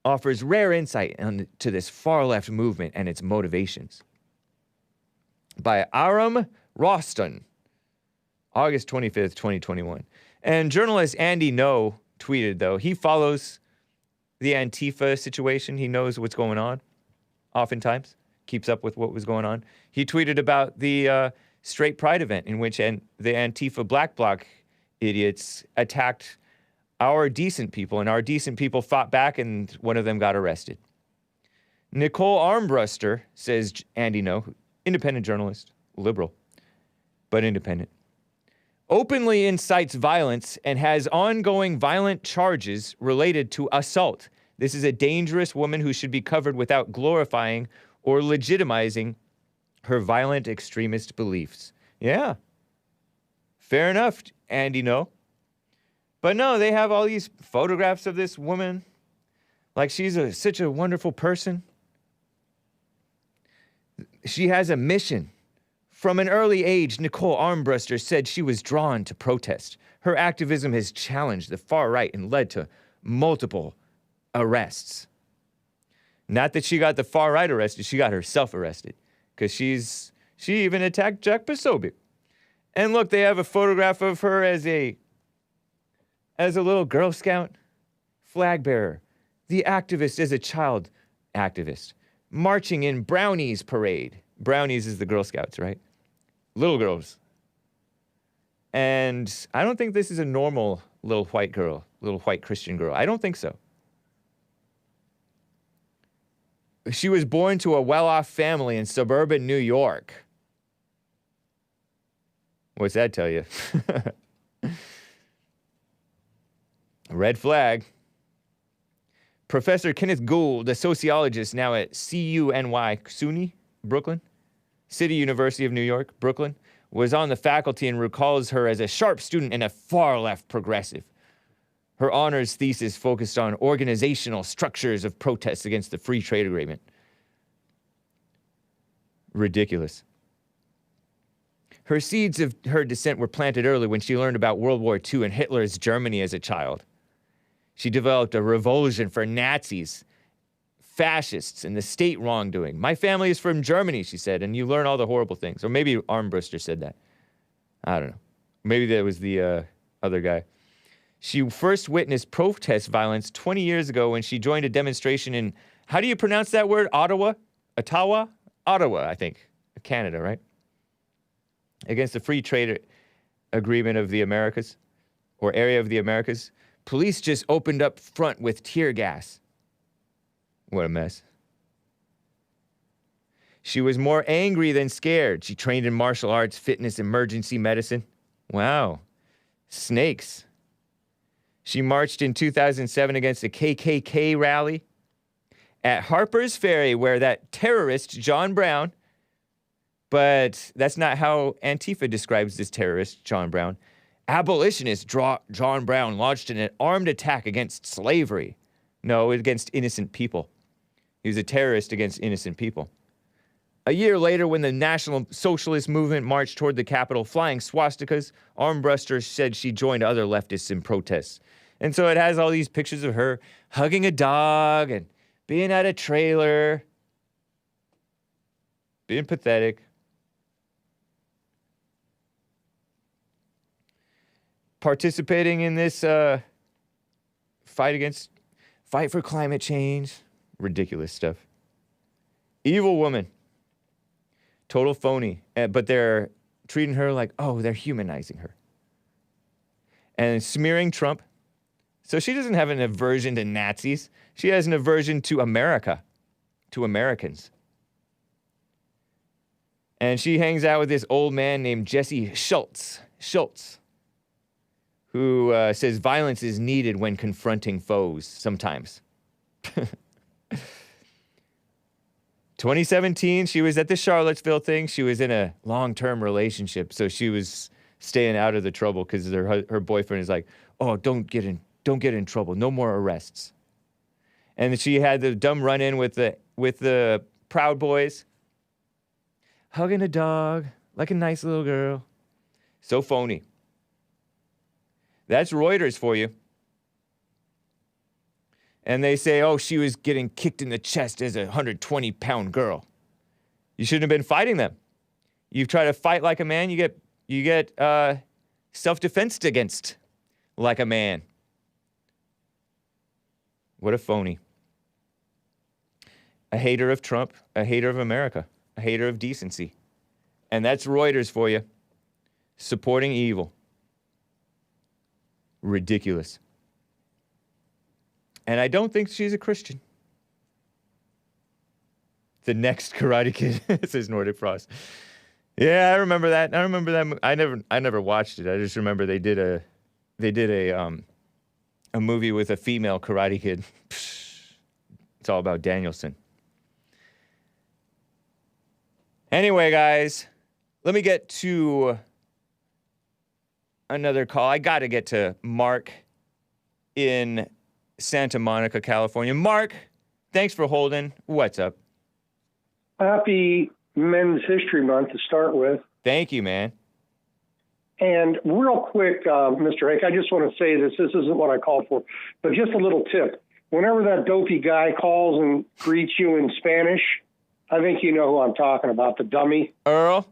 Offers rare insight into this far-left movement and its motivations. By Aram Roston, August 25th, 2021. And journalist Andy No tweeted, though, he follows the Antifa situation. He knows what's going on, oftentimes, keeps up with what was going on. He tweeted about the straight pride event in which the Antifa Black Bloc idiots attacked our decent people, and our decent people fought back, and one of them got arrested. Nicole Armbruster, says Andy No, independent journalist, liberal, but independent, openly incites violence and has ongoing violent charges related to assault. This is a dangerous woman who should be covered without glorifying or legitimizing her violent extremist beliefs. Yeah. Fair enough, Andy No. But no, they have all these photographs of this woman like she's such a wonderful person. She has a mission. From an early age, Nicole Armbruster said she was drawn to protest. Her activism has challenged the far right and led to multiple arrests. Not that she got the far right arrested, she got herself arrested. Because she even attacked Jack Posobiec. And look, they have a photograph of her as a little Girl Scout flag bearer. The activist as a child activist. Marching in Brownies parade. Brownies is the Girl Scouts, right? Little girls. And I don't think this is a normal little white girl, little white Christian girl. I don't think so. She was born to a well-off family in suburban New York. What's that tell you? Red flag. Professor Kenneth Gould, a sociologist now at CUNY, SUNY, Brooklyn, City University of New York, Brooklyn, was on the faculty and recalls her as a sharp student and a far-left progressive. Her honors thesis focused on organizational structures of protests against the free trade agreement. Ridiculous. Her seeds of her dissent were planted early when she learned about World War II and Hitler's Germany as a child. She developed a revulsion for Nazis, fascists, and the state wrongdoing. My family is from Germany, she said, and you learn all the horrible things. Or maybe Armbruster said that. I don't know. Maybe that was the other guy. She first witnessed protest violence 20 years ago when she joined a demonstration in, how do you pronounce that word? Ottawa, I think. Canada, right? Against the free trade agreement of the Americas, or area of the Americas. Police just opened up front with tear gas. What a mess. She was more angry than scared. She trained in martial arts, fitness, emergency medicine. Wow. Snakes. She marched in 2007 against a KKK rally at Harper's Ferry, where that terrorist, John Brown, but that's not how Antifa describes this terrorist, John Brown. Abolitionist John Brown launched an armed attack against slavery. No, against innocent people. He was a terrorist against innocent people. A year later, when the National Socialist Movement marched toward the Capitol flying swastikas, Armbruster said she joined other leftists in protests. And so it has all these pictures of her hugging a dog and being at a trailer, being pathetic. Participating in this fight for climate change. Ridiculous stuff. Evil woman. Total phony. But they're treating her like, oh, they're humanizing her. And smearing Trump. So she doesn't have an aversion to Nazis. She has an aversion to America, to Americans. And she hangs out with this old man named Jesse Schultz, who says violence is needed when confronting foes sometimes. 2017, she was at the Charlottesville thing. She was in a long-term relationship, so she was staying out of the trouble because her boyfriend is like, oh, don't get in trouble. No more arrests. And she had the dumb run-in with the Proud Boys, hugging a dog like a nice little girl. So phony. That's Reuters for you. And they say, oh, she was getting kicked in the chest as a 120-pound girl. You shouldn't have been fighting them. You try to fight like a man, you get self-defense against like a man. What a phony. A hater of Trump, a hater of America, a hater of decency. And that's Reuters for you. Supporting evil. Ridiculous. And I don't think she's a Christian. The next Karate Kid, says Nordic Frost. Yeah, I remember that. I never watched it. I just remember they did a movie with a female Karate Kid. It's all about Danielson. Anyway, guys, let me get to another call. I got to get to Mark in Santa Monica, California. Mark, thanks for holding. What's up? Happy Men's History Month to start with. Thank you, man. And real quick, Mr. Hake, I just want to say this. This isn't what I called for, but just a little tip. Whenever that dopey guy calls and greets you in Spanish, I think you know who I'm talking about, the dummy. Earl?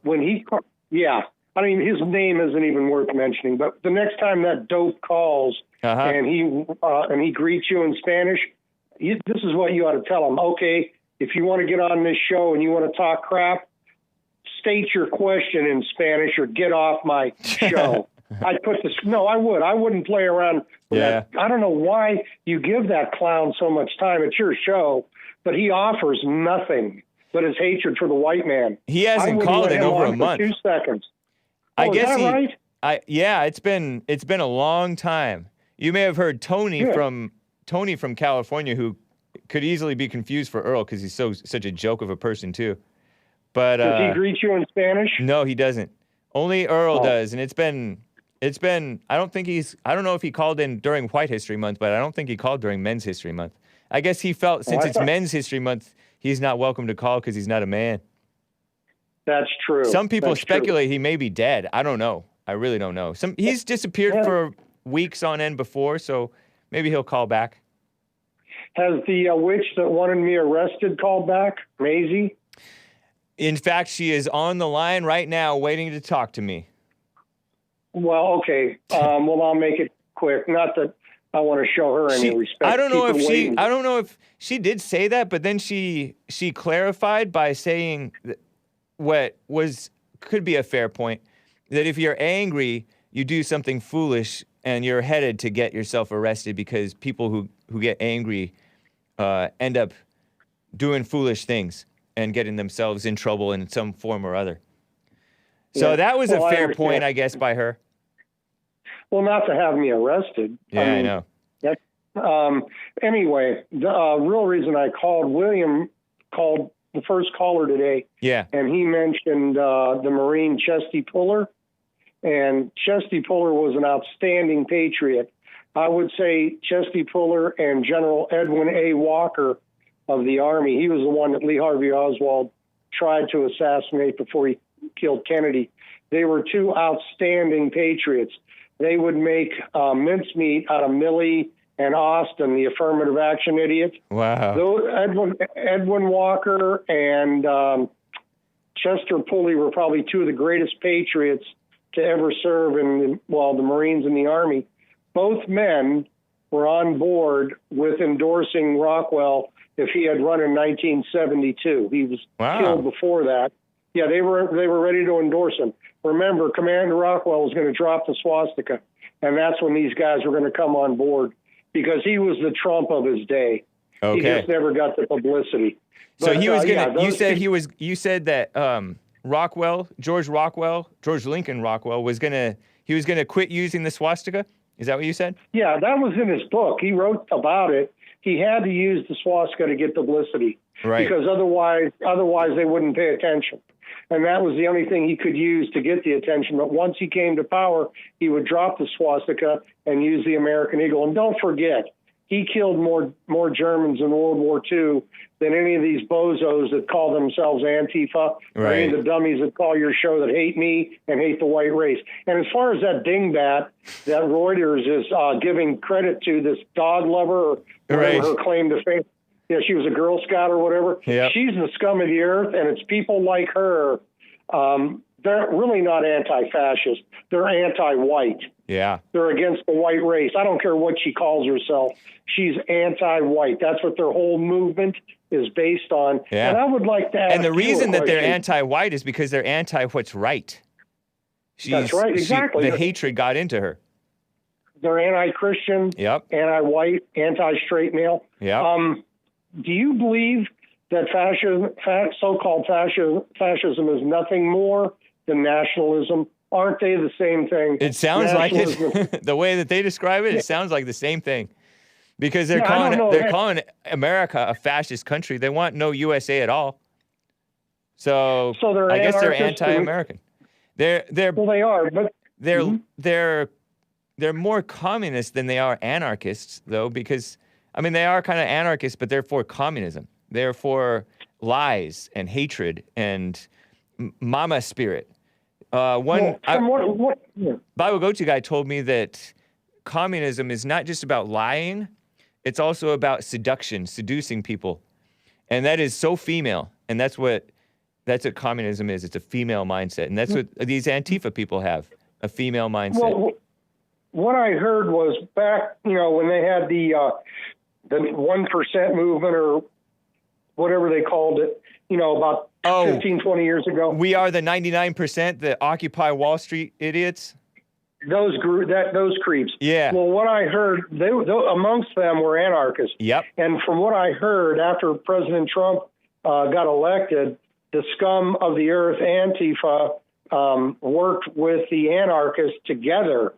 Yeah. I mean, his name isn't even worth mentioning, but the next time that dope calls and he greets you in Spanish, this is what you ought to tell him. Okay, if you want to get on this show and you want to talk crap, state your question in Spanish or get off my show. I wouldn't play around with that. I don't know why you give that clown so much time. It's your show, but he offers nothing but his hatred for the white man. He hasn't called in over a month. 2 seconds. I guess is that right? It's been a long time. You may have heard Tony from California, who could easily be confused for Earl because he's such a joke of a person too. But does he greet you in Spanish? No, he doesn't. Only Earl does, and it's been. I don't know if he called in during White History Month, but I don't think he called during Men's History Month. I guess he felt since it's Men's History Month, he's not welcome to call because he's not a man. That's true. Some people speculate he may be dead. I don't know. I really don't know. He's disappeared for weeks on end before, so maybe he'll call back. Has the witch that wanted me arrested called back, Maisie? In fact, she is on the line right now waiting to talk to me. Well, okay. Well, I'll make it quick. Not that I want to show her any respect. I don't know if she did say that, but then she clarified by saying what could be a fair point, that if you're angry, you do something foolish and you're headed to get yourself arrested because people who get angry end up doing foolish things and getting themselves in trouble in some form or other. So that was a fair point, I guess, by her. Well, not to have me arrested. Yeah, I know. Anyway, the real reason I called, William called the first caller today. Yeah. And he mentioned the Marine Chesty Puller. And Chesty Puller was an outstanding patriot. I would say Chesty Puller and General Edwin A. Walker of the Army. He was the one that Lee Harvey Oswald tried to assassinate before he killed Kennedy. They were two outstanding patriots. They would make mincemeat out of Milley and Austin, the affirmative action idiot. Wow. Edwin Walker and Chester Pulley were probably two of the greatest patriots to ever serve in, the Marines and the Army. Both men were on board with endorsing Rockwell if he had run in 1972. He was killed before that. Yeah, they were ready to endorse him. Remember, Commander Rockwell was going to drop the swastika, and that's when these guys were going to come on board because he was the Trump of his day. Okay. He just never got the publicity. So But, he was gonna. yeah, You said that George Lincoln Rockwell was gonna quit using the swastika. Is that what you said? Yeah, that was in his book. He wrote about it. He had to use the swastika to get publicity, right? Because otherwise they wouldn't pay attention. And that was the only thing he could use to get the attention. But once he came to power, he would drop the swastika and use the American eagle. And don't forget, he killed more Germans in World War II than any of these bozos that call themselves Antifa, or any of the dummies that call your show that hate me and hate the white race. And as far as that dingbat that Reuters is giving credit to, this dog lover, or whatever her claim to fame, she was a Girl Scout or whatever. Yep. She's the scum of the earth, and it's people like her. They're really not anti-fascist. They're anti-white. Yeah. They're against the white race. I don't care what she calls herself. She's anti-white. That's what their whole movement is based on. Yeah. And I would like to ask And the reason that they're question. anti-white is because they're anti-what's right. That's right, exactly. The hatred got into her. They're anti-Christian, anti-white, anti-straight male. Yeah. Do you believe that so-called fascism is nothing more than nationalism? Aren't they the same thing? It sounds like it. The way that they describe it, it sounds like the same thing. Because they're calling America a fascist country. They want no USA at all. So I guess they're anti-American. They are, but they're more communist than they are anarchists, though, because they are kind of anarchists, but they're for communism. They're for lies and hatred and mama spirit. Bible Go-To guy told me that communism is not just about lying, it's also about seducing people. And that is so female. And that's what communism is. It's a female mindset. And that's what these Antifa people have, a female mindset. Well, what I heard was back, when they had the 1% movement or whatever they called it, about 15, 20 years ago. We are the 99%, the Occupy Wall Street idiots. Those creeps. Yeah. Well, what I heard, they amongst them were anarchists. Yep. And from what I heard, after President Trump got elected, the scum of the earth, Antifa, worked with the anarchists together.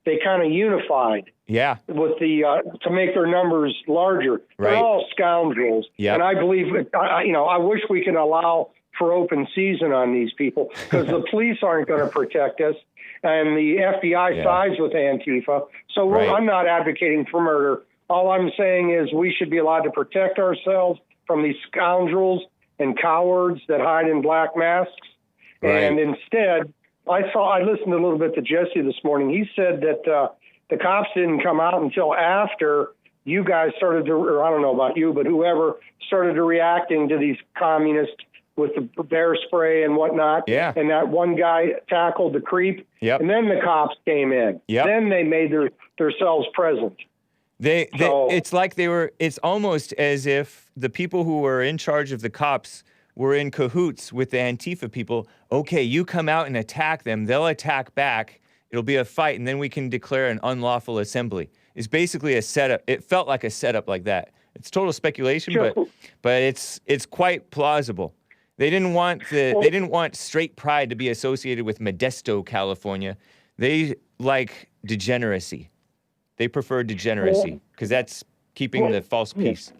They kind of unified. Yeah. With the to make their numbers larger. They're all scoundrels. Yep. And I believe, I wish we could allow for open season on these people, because the police aren't going to protect us, and the FBI sides with Antifa. So I'm not advocating for murder. All I'm saying is we should be allowed to protect ourselves from these scoundrels and cowards that hide in black masks. Right. And instead, I listened a little bit to Jesse this morning. He said that the cops didn't come out until after you guys started to, or I don't know about you, but whoever started to reacting to these communists with the bear spray and whatnot. Yeah. And that one guy tackled the creep. Yep. And then the cops came in. Yep. Then they made themselves present. It's almost as if the people who were in charge of the cops were in cahoots with the Antifa people. Okay, you come out and attack them. They'll attack back. It'll be a fight, and then we can declare an unlawful assembly. It's basically a setup. It felt like a setup like that. It's total speculation, but it's quite plausible. They didn't want straight pride to be associated with Modesto, California. They like degeneracy. They prefer degeneracy because that's keeping the false peace.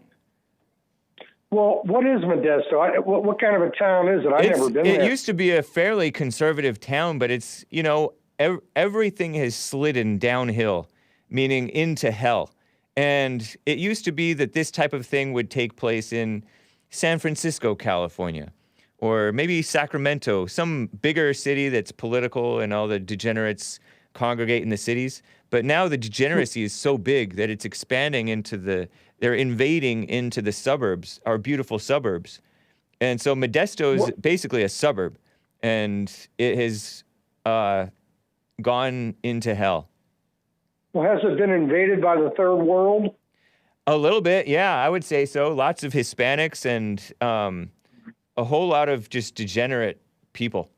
Well, what is Modesto? What kind of a town is it? I've never been there. It used to be a fairly conservative town, but it's, everything has slidden downhill. meaning into hell. And it used to be that this type of thing would take place in San Francisco, California, or maybe Sacramento, some bigger city that's political and all the degenerates congregate in the cities. But now the degeneracy is so big that it's expanding they're invading into the suburbs, our beautiful suburbs. And so Modesto is basically a suburb, and it has gone into hell. Well, has it been invaded by the third world? A little bit, yeah, I would say so. Lots of Hispanics and a whole lot of just degenerate people.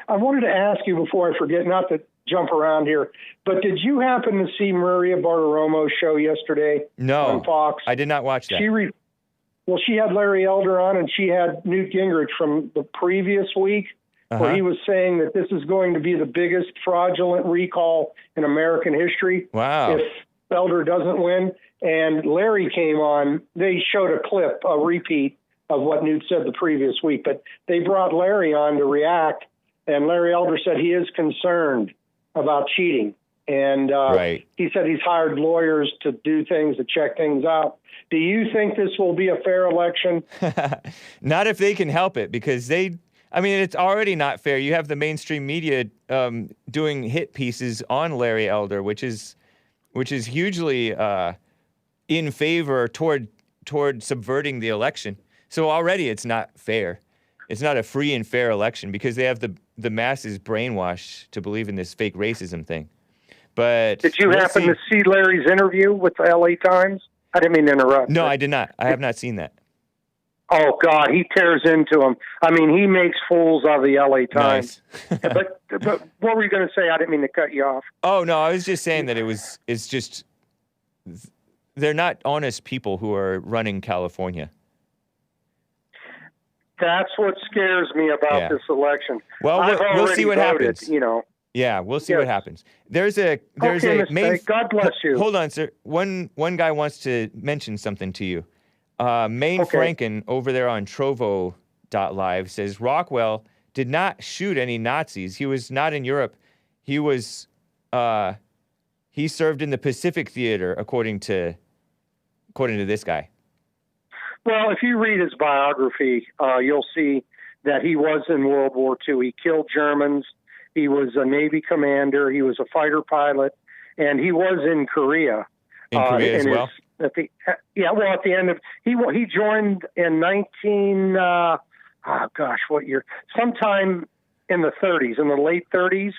I wanted to ask you before I forget, not to jump around here, but did you happen to see Maria Bartiromo's show yesterday on Fox? I did not watch that. She had Larry Elder on, and she had Newt Gingrich from the previous week, where he was saying that this is going to be the biggest fraudulent recall in American history. Wow. If Elder doesn't win. And Larry came on. They showed a clip, a repeat of what Newt said the previous week, but they brought Larry on to react, and Larry Elder said he is concerned about cheating. And he said he's hired lawyers to do things, to check things out. Do you think this will be a fair election? Not if they can help it, because it's already not fair. You have the mainstream media doing hit pieces on Larry Elder, which is hugely in favor toward subverting the election. So already it's not fair. It's not a free and fair election because they have the masses brainwashed to believe in this fake racism thing. But did you happen to see Larry's interview with the LA Times? I didn't mean to interrupt. No, I did not. I have not seen that. Oh, God, he tears into them. I mean, he makes fools out of the LA Times. Nice. but what were you going to say? I didn't mean to cut you off. Oh, no, I was just saying that they're not honest people who are running California. That's what scares me about this election. Well, we'll see what happens. Yeah, we'll see what happens. There's a God bless you. Hold on, sir. One guy wants to mention something to you. Franken over there on Trovo.live says Rockwell did not shoot any Nazis. He was not in Europe. He was he served in the Pacific Theater, according to this guy. Well, if you read his biography, you'll see that he was in World War II. He killed Germans. He was a Navy commander. He was a fighter pilot, and he was in Korea. In Korea as well? At the end of he joined in what year? Sometime in the 30s, in the late 30s.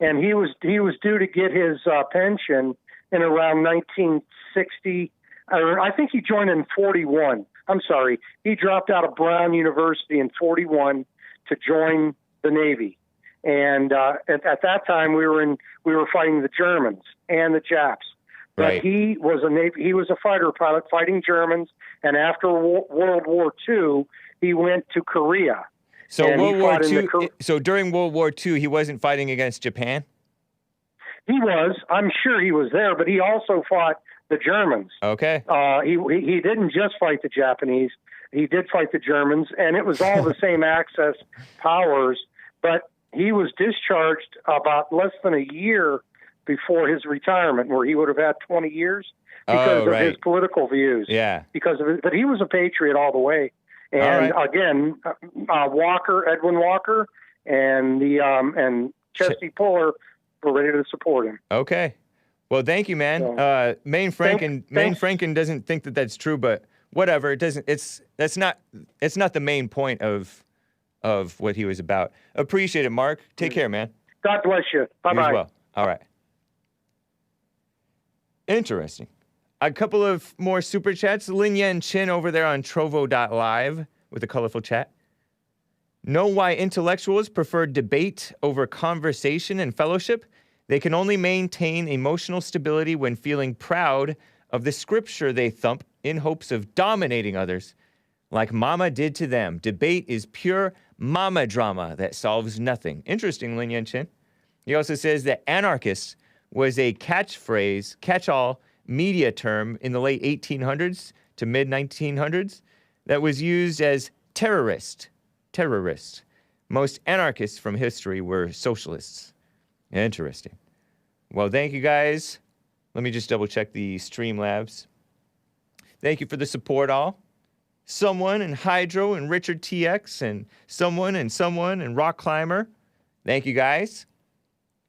And he was due to get his pension in around 1960. I think he joined in 41. I'm sorry. He dropped out of Brown University in 41 to join the Navy. And at that time we were fighting the Germans and the Japs. But he was a fighter pilot fighting Germans, and after World War II, he went to Korea. So during World War II, he wasn't fighting against Japan? He was. I'm sure he was there, but he also fought the Germans. Okay. He didn't just fight the Japanese. He did fight the Germans, and it was all the same Axis powers, but he was discharged about less than a year before his retirement, where he would have had 20 years because of his political views. Yeah. But he was a patriot all the way. And again, Edwin Walker, and Chesty Puller were ready to support him. Okay. Well, thank you, man. Maine Franken doesn't think that that's true, but whatever. It doesn't. It's not the main point of what he was about. Appreciate it, Mark. Take care, man. God bless you. Bye bye. You as well. All right. Interesting. A couple of more super chats. Lin Yan Chin over there on Trovo.live with a colorful chat. Know why intellectuals prefer debate over conversation and fellowship? They can only maintain emotional stability when feeling proud of the scripture they thump in hopes of dominating others, like Mama did to them. Debate is pure mama drama that solves nothing. Interesting, Lin Yan Chin. He also says that anarchist was a catch-all media term in the late 1800s to mid-1900s that was used as terrorist. Most anarchists from history were socialists. Interesting. Well, thank you guys Let me just double check the Streamlabs. Thank you for the support, all. Someone and Hydro and Richard TX and someone and Rock Climber. Thank you, guys.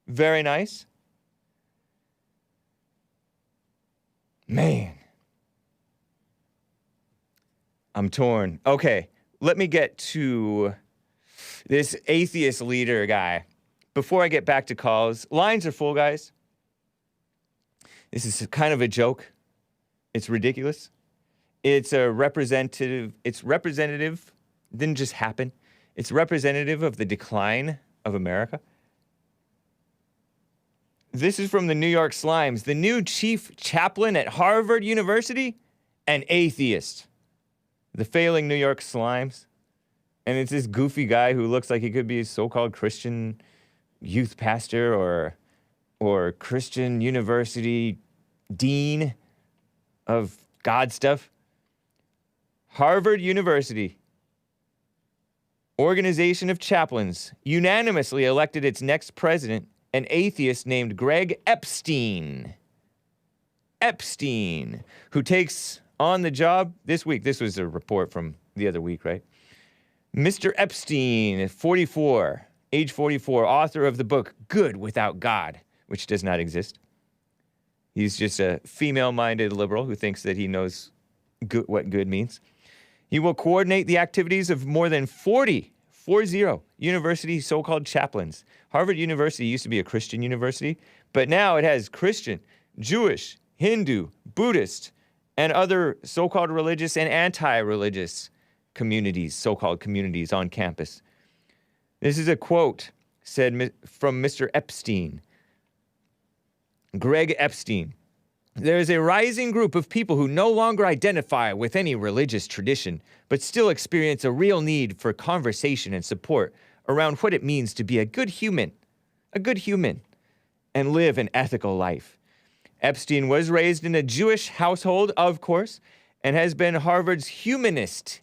Very nice. Man. I'm torn. Okay, let me get to this atheist leader guy. Before I get back to calls, lines are full, guys. This is kind of a joke. It's ridiculous. It's representative. Didn't just happen. It's representative of the decline of America. This is from the New York Slimes. The new chief chaplain at Harvard University, an atheist. The failing New York Slimes. And it's this goofy guy who looks like he could be a so-called Christian youth pastor or Christian university dean of God stuff. Harvard University, Organization of Chaplains, unanimously elected its next president, an atheist named Greg Epstein. Epstein, who takes on the job this week. This was a report from the other week, right? Mr. Epstein, 44, age 44, author of the book Good Without God, which does not exist. He's just a female-minded liberal who thinks that he knows what good means. He will coordinate the activities of more than 40 university so-called chaplains. Harvard University used to be a Christian university, but now it has Christian, Jewish, Hindu, Buddhist, and other so-called religious and anti-religious communities, so-called communities on campus. This is a quote said from Mr. Epstein. Greg Epstein. There is a rising group of people who no longer identify with any religious tradition, but still experience a real need for conversation and support around what it means to be a good human, and live an ethical life. Epstein was raised in a Jewish household, of course, and has been Harvard's humanist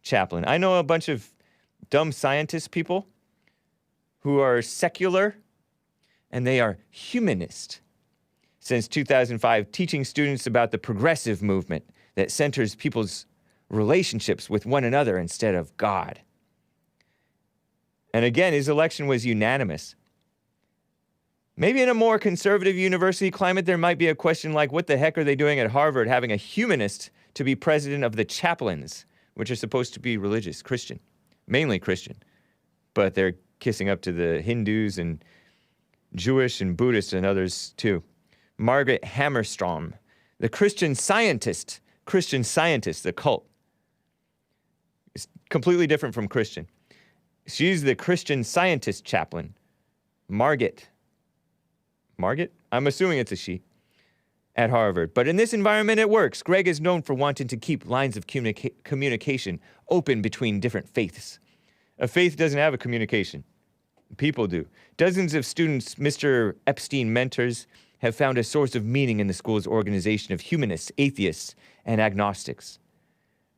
chaplain. I know a bunch of dumb scientist people who are secular, and they are humanist. Since 2005, teaching students about the progressive movement that centers people's relationships with one another instead of God. And again, his election was unanimous. Maybe in a more conservative university climate, there might be a question like, what the heck are they doing at Harvard having a humanist to be president of the chaplains, which are supposed to be religious, Christian, mainly Christian. But they're kissing up to the Hindus and Jewish and Buddhists and others too. Margaret Hammerstrom, the Christian Scientist, the cult. It's completely different from Christian. She's the Christian Scientist chaplain. Margaret? I'm assuming it's a she. At Harvard. But in this environment, it works. Greg is known for wanting to keep lines of communication open between different faiths. A faith doesn't have a communication. People do. Dozens of students Mr. Epstein mentors have found a source of meaning in the school's organization of humanists, atheists, and agnostics.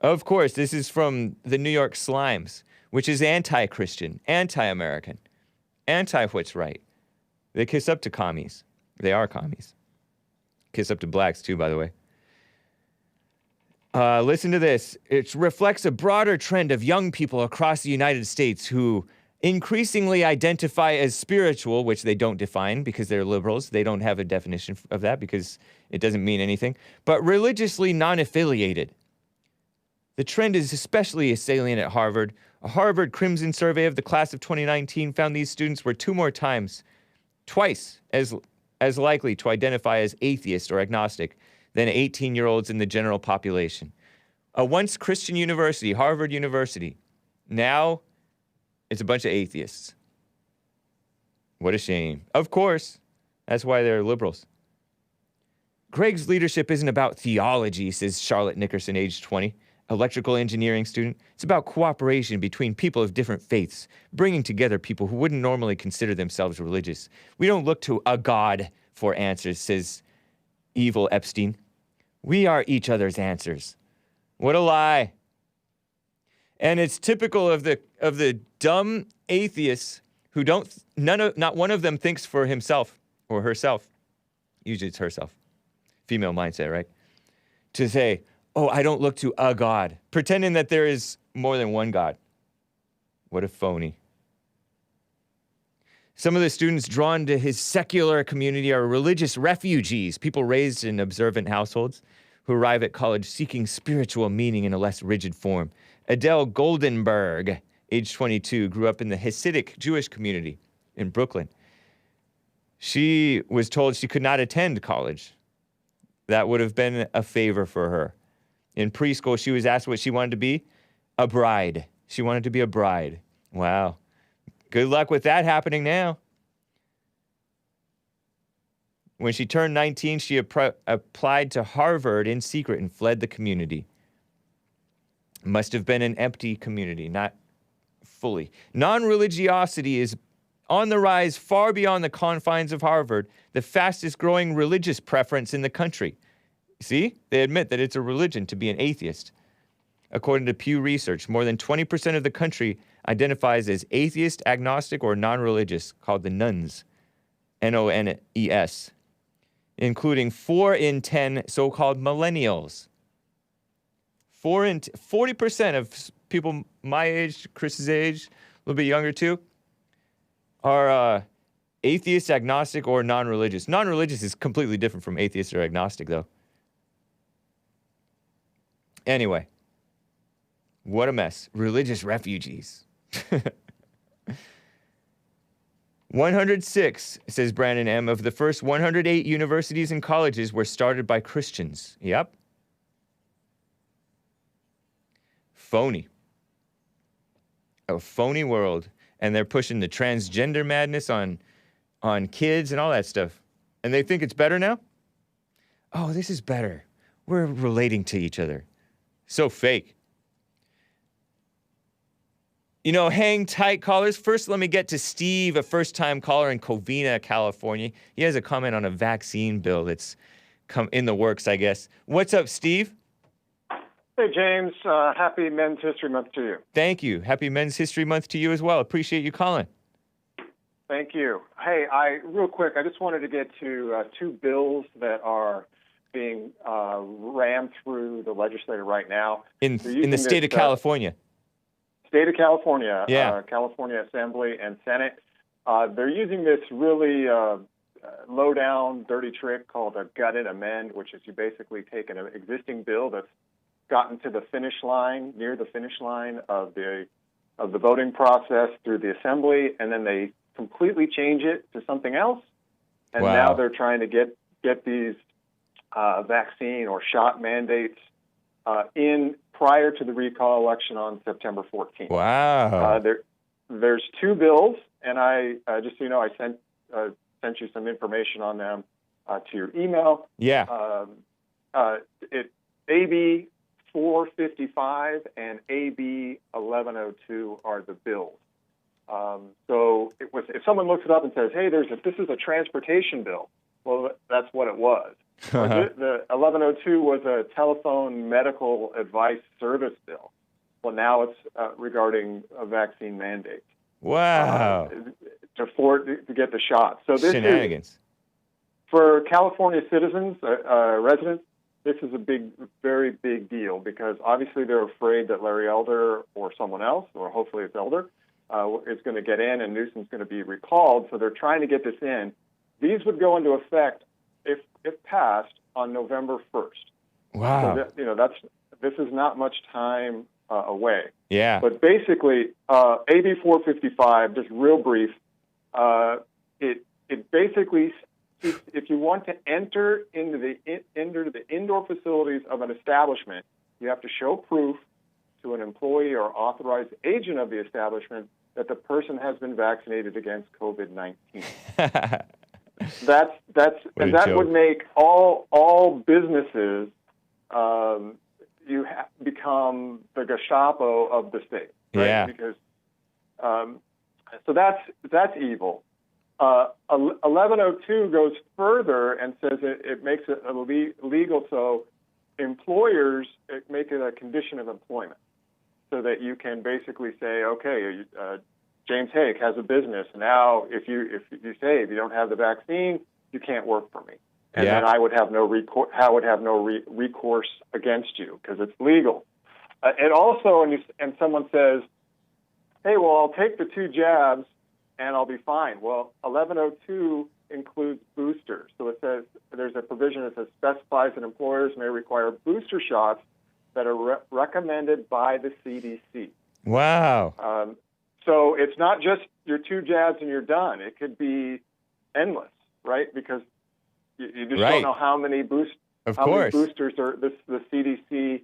Of course, this is from the New York Slimes, which is anti-Christian, anti-American, anti-what's right. They kiss up to commies. They are commies. Kiss up to blacks, too, by the way. Listen to this. It reflects a broader trend of young people across the United States who increasingly identify as spiritual, which they don't define because they're liberals. They don't have a definition of that because it doesn't mean anything, but religiously non-affiliated. The trend is especially salient at Harvard. A Harvard Crimson survey of the class of 2019 found these students were twice as likely to identify as atheist or agnostic than 18-year-olds in the general population. A once Christian university, Harvard University, now it's a bunch of atheists. What a shame. Of course, that's why they're liberals. Greg's leadership isn't about theology, says Charlotte Nickerson, age 20, electrical engineering student. It's about cooperation between people of different faiths, bringing together people who wouldn't normally consider themselves religious. We don't look to a God for answers, says evil Epstein. We are each other's answers. What a lie. And it's typical of the dumb atheists who not one of them thinks for himself or herself. Usually it's herself. Female mindset, right? To say, oh, I don't look to a God, pretending that there is more than one God. What a phony. Some of the students drawn to his secular community are religious refugees, people raised in observant households who arrive at college seeking spiritual meaning in a less rigid form. Adele Goldenberg, age 22, grew up in the Hasidic Jewish community in Brooklyn. She was told she could not attend college. That would have been a favor for her. In preschool, she was asked what she wanted to be. A bride. She wanted to be a bride. Wow. Good luck with that happening now. When she turned 19, she applied to Harvard in secret and fled the community. Must have been an empty community, not fully. Non-religiosity is on the rise far beyond the confines of Harvard, the fastest growing religious preference in the country. See, they admit that it's a religion to be an atheist. According to Pew Research, more than 20% of the country identifies as atheist, agnostic, or non-religious, called the nuns, N-O-N-E-S, including 4 in 10 so-called millennials. 40% of people my age, Chris's age, a little bit younger too, are atheist, agnostic, or non-religious. Non-religious is completely different from atheist or agnostic, though. Anyway, what a mess. Religious refugees. 106, says Brandon M., of the first 108 universities and colleges were started by Christians. Yep. Phony. A phony world. And they're pushing the transgender madness on kids and all that stuff. And they think it's better now? Oh, this is better. We're relating to each other. So fake. You know, hang tight, callers. First, let me get to Steve, a first-time caller in Covina, California. He has a comment on a vaccine bill that's come in the works, I guess. What's up, Steve? Hey, James. Happy Men's History Month to you. Thank you. Happy Men's History Month to you as well. Appreciate you calling. Thank you. Hey, real quick, I just wanted to get to 2 bills that are being rammed through the legislature right now. In the state of California. State of California, yeah. California Assembly and Senate. They're using this really low-down, dirty trick called a gutted amend, which is you basically take an existing bill that's gotten to the finish line, near the finish line of the voting process through the Assembly, and then they completely change it to something else. And wow. Now they're trying to get these vaccine or shot mandates in prior to the recall election on September 14th. Wow. There's 2 bills, and I just so you know, I sent you some information on them to your email. Yeah. AB 455 and AB 1102 are the bills. So if someone looks it up and says, "Hey, this is a transportation bill," well, that's what it was. The 1102 was a telephone medical advice service bill. Well, now it's regarding a vaccine mandate. Wow. To get the shot. So this shenanigans. Is, for California citizens, residents, this is a very big deal because obviously they're afraid that Larry Elder or someone else, or hopefully it's Elder, is going to get in and Newsom's going to be recalled. So they're trying to get this in. These would go into effect if passed on November 1st. Wow. So this is not much time away. Yeah. But basically, AB 455, just real brief, it basically, if you want to enter into the indoor facilities of an establishment, you have to show proof to an employee or authorized agent of the establishment that the person has been vaccinated against COVID-19. That would make all businesses become the Gestapo of the state, right? Yeah. Because so that's evil. 1102 goes further and says it makes it illegal, so employers make it a condition of employment, so that you can basically say, okay, James Hake has a business. Now, if you say if you don't have the vaccine, you can't work for me. and then I would have no recourse against you because it's legal. And also, and someone says, "Hey, well, I'll take the 2 jabs and I'll be fine." Well, 1102 includes boosters, so it says there's a provision that says specifies that employers may require booster shots that are recommended by the CDC. Wow. So it's not just your 2 jabs and you're done. It could be endless, right? Because you just don't know how many boosters are the CDC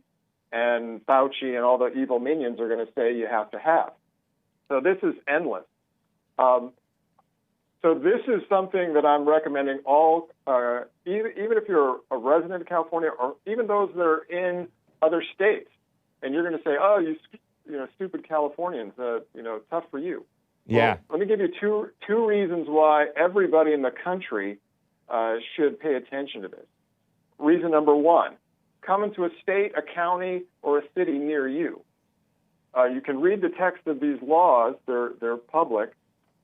and Fauci and all the evil minions are going to say you have to have. So this is endless. So this is something that I'm recommending all, even if you're a resident of California or even those that are in other states, and you're going to say, "Oh, you stupid Californians, tough for you." Yeah. Well, let me give you two reasons why everybody in the country should pay attention to this. Reason number 1, come into a state, a county, or a city near you. You can read the text of these laws. They're public.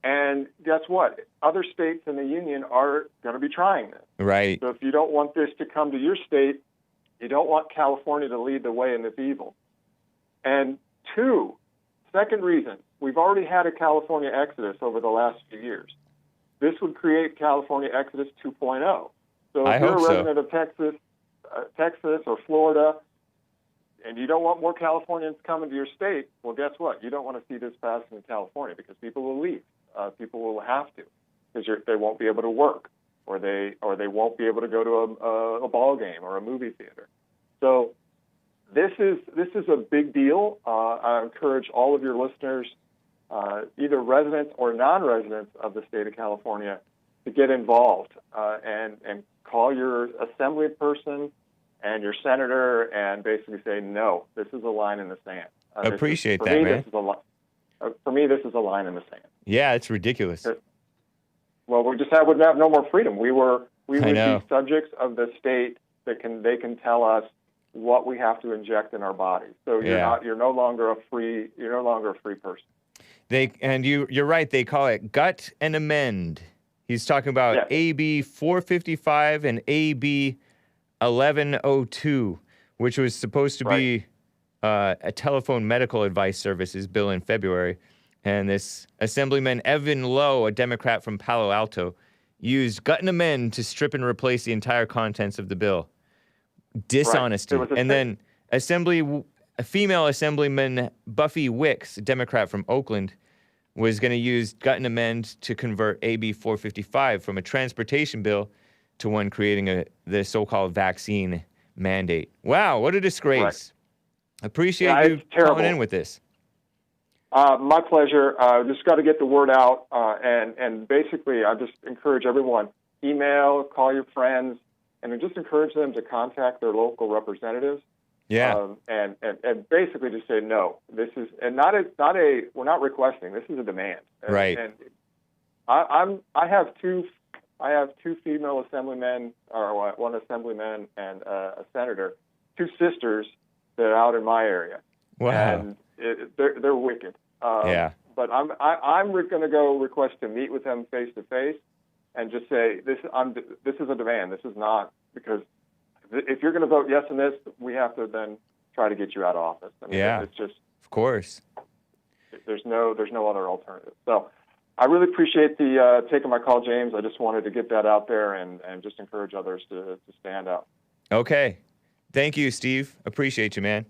And guess what? Other states in the union are going to be trying this. Right. So if you don't want this to come to your state, you don't want California to lead the way in this evil. And 2, second reason, we've already had a California exodus over the last few years. This would create California Exodus 2.0. So if you're a resident of Texas or Florida, and you don't want more Californians coming to your state, well, guess what? You don't want to see this passing in California because people will leave. People will have to because they won't be able to work, or they won't be able to go to a ball game or a movie theater. So this is a big deal. I encourage all of your listeners, either residents or non-residents of the state of California, to get involved and call your assembly person and your senator and basically say, "No, this is a line in the sand." Appreciate that, man. For me, this is a line in the sand. Yeah, it's ridiculous. Well, would have no more freedom. We would be subjects of the state that they can tell us what we have to inject in our bodies. So you're no longer a free person. You're right. They call it gut and amend. He's talking about AB 455 and AB 1102, which was supposed to be a telephone medical advice services bill in February. And this Assemblyman Evan Lowe, a Democrat from Palo Alto, used gut and amend to strip and replace the entire contents of the bill. Dishonesty. And then a female Assemblyman Buffy Wicks, a Democrat from Oakland, was going to use gut and amend to convert AB 455 from a transportation bill to one creating the so-called vaccine mandate. Wow, what a disgrace. Right. Appreciate you coming in with this. My pleasure. Just got to get the word out. And basically, I just encourage everyone, email, call your friends, and just encourage them to contact their local representatives. Yeah. And basically just say, no, this is, and we're not requesting, this is a demand. Right. And I have two female assemblymen, or one assemblyman and a senator, 2 sisters that are out in my area. Wow. And they're wicked. Yeah. But I'm going to go request to meet with them face to face, and just say this is a demand. This is not, because if you're going to vote yes on this, we have to then try to get you out of office. I mean, it's just, of course, there's no other alternative. So I really appreciate the taking my call, James. I just wanted to get that out there and just encourage others to stand up. Okay. Thank you, Steve. Appreciate you, man.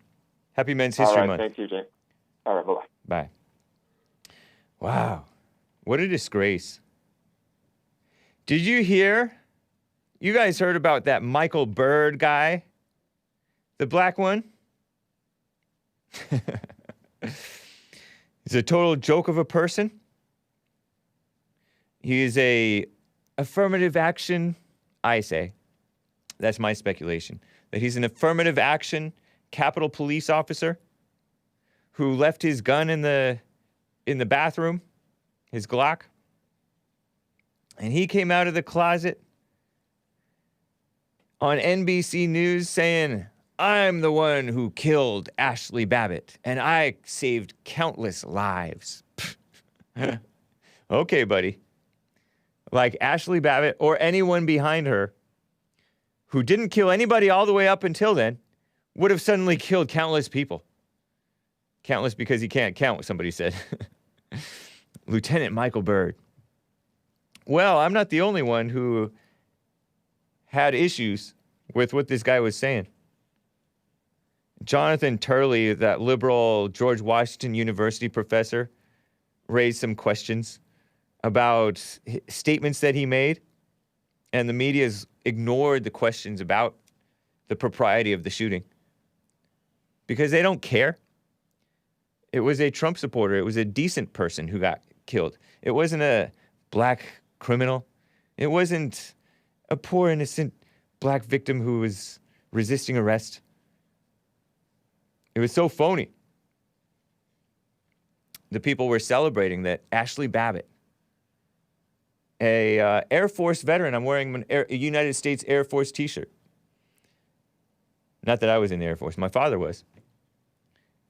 Happy Men's History Month. Thank you, James. All right, bye-bye. Bye. Wow. What a disgrace. Did you hear? You guys heard about that Michael Byrd guy? The black one? He's a total joke of a person. He is a affirmative action, I say. That's my speculation. That he's an affirmative action Capitol Police officer who left his gun in the bathroom, his Glock. And he came out of the closet on NBC News saying, "I'm the one who killed Ashli Babbitt, and I saved countless lives." Okay, buddy. Like Ashli Babbitt or anyone behind her who didn't kill anybody all the way up until then, would have suddenly killed countless people. Countless because he can't count, somebody said. Lieutenant Michael Byrd. Well, I'm not the only one who had issues with what this guy was saying. Jonathan Turley, that liberal George Washington University professor, raised some questions about statements that he made, and the media's ignored the questions about the propriety of the shooting because they don't care. It was a Trump supporter. It was a decent person who got killed. It wasn't a black criminal. It wasn't a poor, innocent black victim who was resisting arrest. It was so phony. The people were celebrating that Ashli Babbitt, a Air Force veteran, I'm wearing a United States Air Force t-shirt. Not that I was in the Air Force. My father was.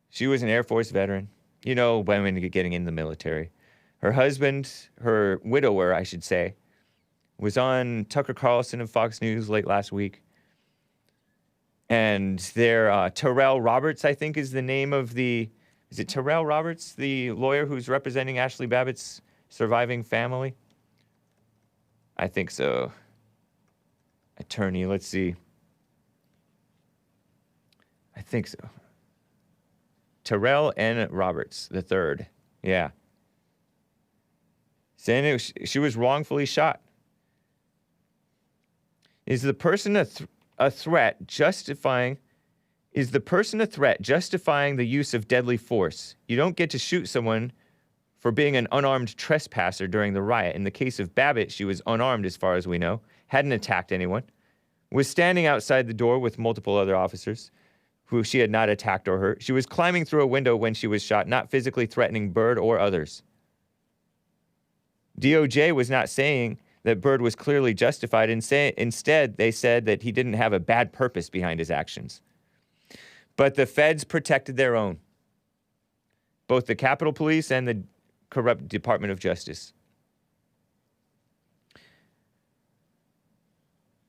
She was an Air Force veteran. You know, women getting in the military. Her husband, her widower, I should say, was on Tucker Carlson and Fox News late last week. And their Terrell Roberts, I think, is the name of the... Is it Terrell Roberts, the lawyer who's representing Ashli Babbitt's surviving family? I think so. Attorney, let's see. I think so. Terrell N. Roberts, the third. Yeah. Saying she was wrongfully shot. Is the person a threat justifying... Is the person a threat justifying the use of deadly force? You don't get to shoot someone for being an unarmed trespasser during the riot. In the case of Babbitt, she was unarmed as far as we know, hadn't attacked anyone, was standing outside the door with multiple other officers who she had not attacked or hurt. She was climbing through a window when she was shot, not physically threatening Byrd or others. DOJ was not saying that Byrd was clearly justified. Instead, they said that he didn't have a bad purpose behind his actions. But the feds protected their own, both the Capitol Police and the corrupt Department of Justice.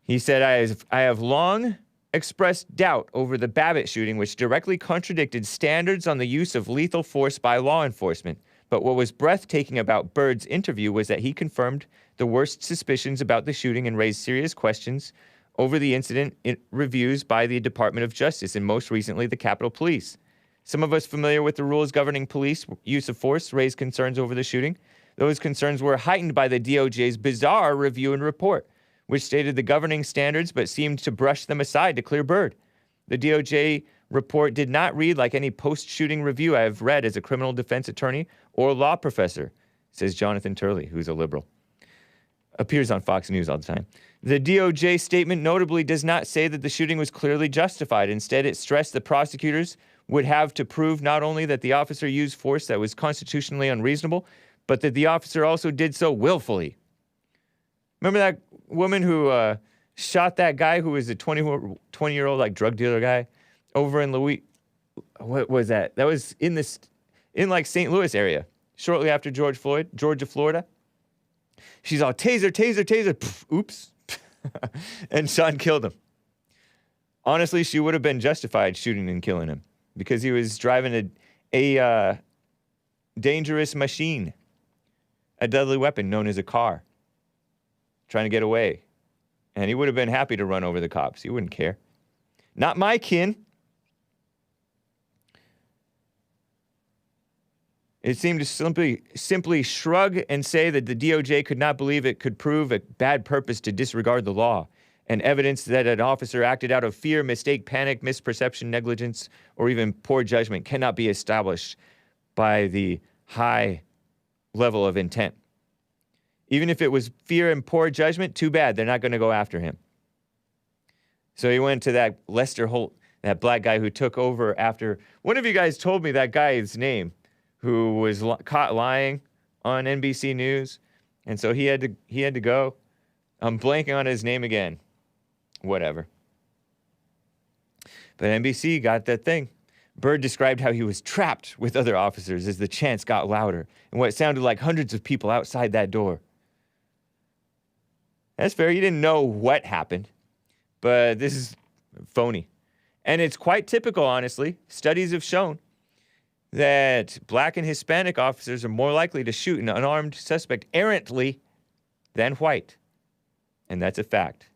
He said, I have long expressed doubt over the Babbitt shooting, which directly contradicted standards on the use of lethal force by law enforcement. But what was breathtaking about Byrd's interview was that he confirmed the worst suspicions about the shooting and raised serious questions over the incident reviews by the Department of Justice and most recently the Capitol Police. Some of us familiar with the rules governing police use of force raised concerns over the shooting. Those concerns were heightened by the DOJ's bizarre review and report, which stated the governing standards but seemed to brush them aside to clear Byrd. The DOJ report did not read like any post-shooting review I have read as a criminal defense attorney or law professor, says Jonathan Turley, who's a liberal. Appears on Fox News all the time. The DOJ statement notably does not say that the shooting was clearly justified. Instead, it stressed the prosecutors would have to prove not only that the officer used force that was constitutionally unreasonable, but that the officer also did so willfully. Remember that woman who shot that guy who was a 20-year-old like drug dealer guy over in what was that? That was in like St. Louis area, shortly after Georgia, Florida. She's all taser, taser, taser. Pff, oops. And Sean killed him. Honestly, she would have been justified shooting and killing him because he was driving a dangerous machine, a deadly weapon known as a car, trying to get away. And he would have been happy to run over the cops. He wouldn't care. Not my kin. It seemed to simply shrug and say that the DOJ could not believe it could prove a bad purpose to disregard the law, and evidence that an officer acted out of fear, mistake, panic, misperception, negligence, or even poor judgment cannot be established by the high level of intent. Even if it was fear and poor judgment, too bad. They're not going to go after him. So he went to that Lester Holt, that black guy who took over after... One of you guys told me that guy's name, who was caught lying on NBC News, and so he had to go. I'm blanking on his name again. Whatever. But NBC got that thing. Byrd described how he was trapped with other officers as the chants got louder, and what sounded like hundreds of people outside that door. That's fair. You didn't know what happened, But this is phony. And it's quite typical, honestly. Studies have shown that black and Hispanic officers are more likely to shoot an unarmed suspect errantly than white. And that's a fact.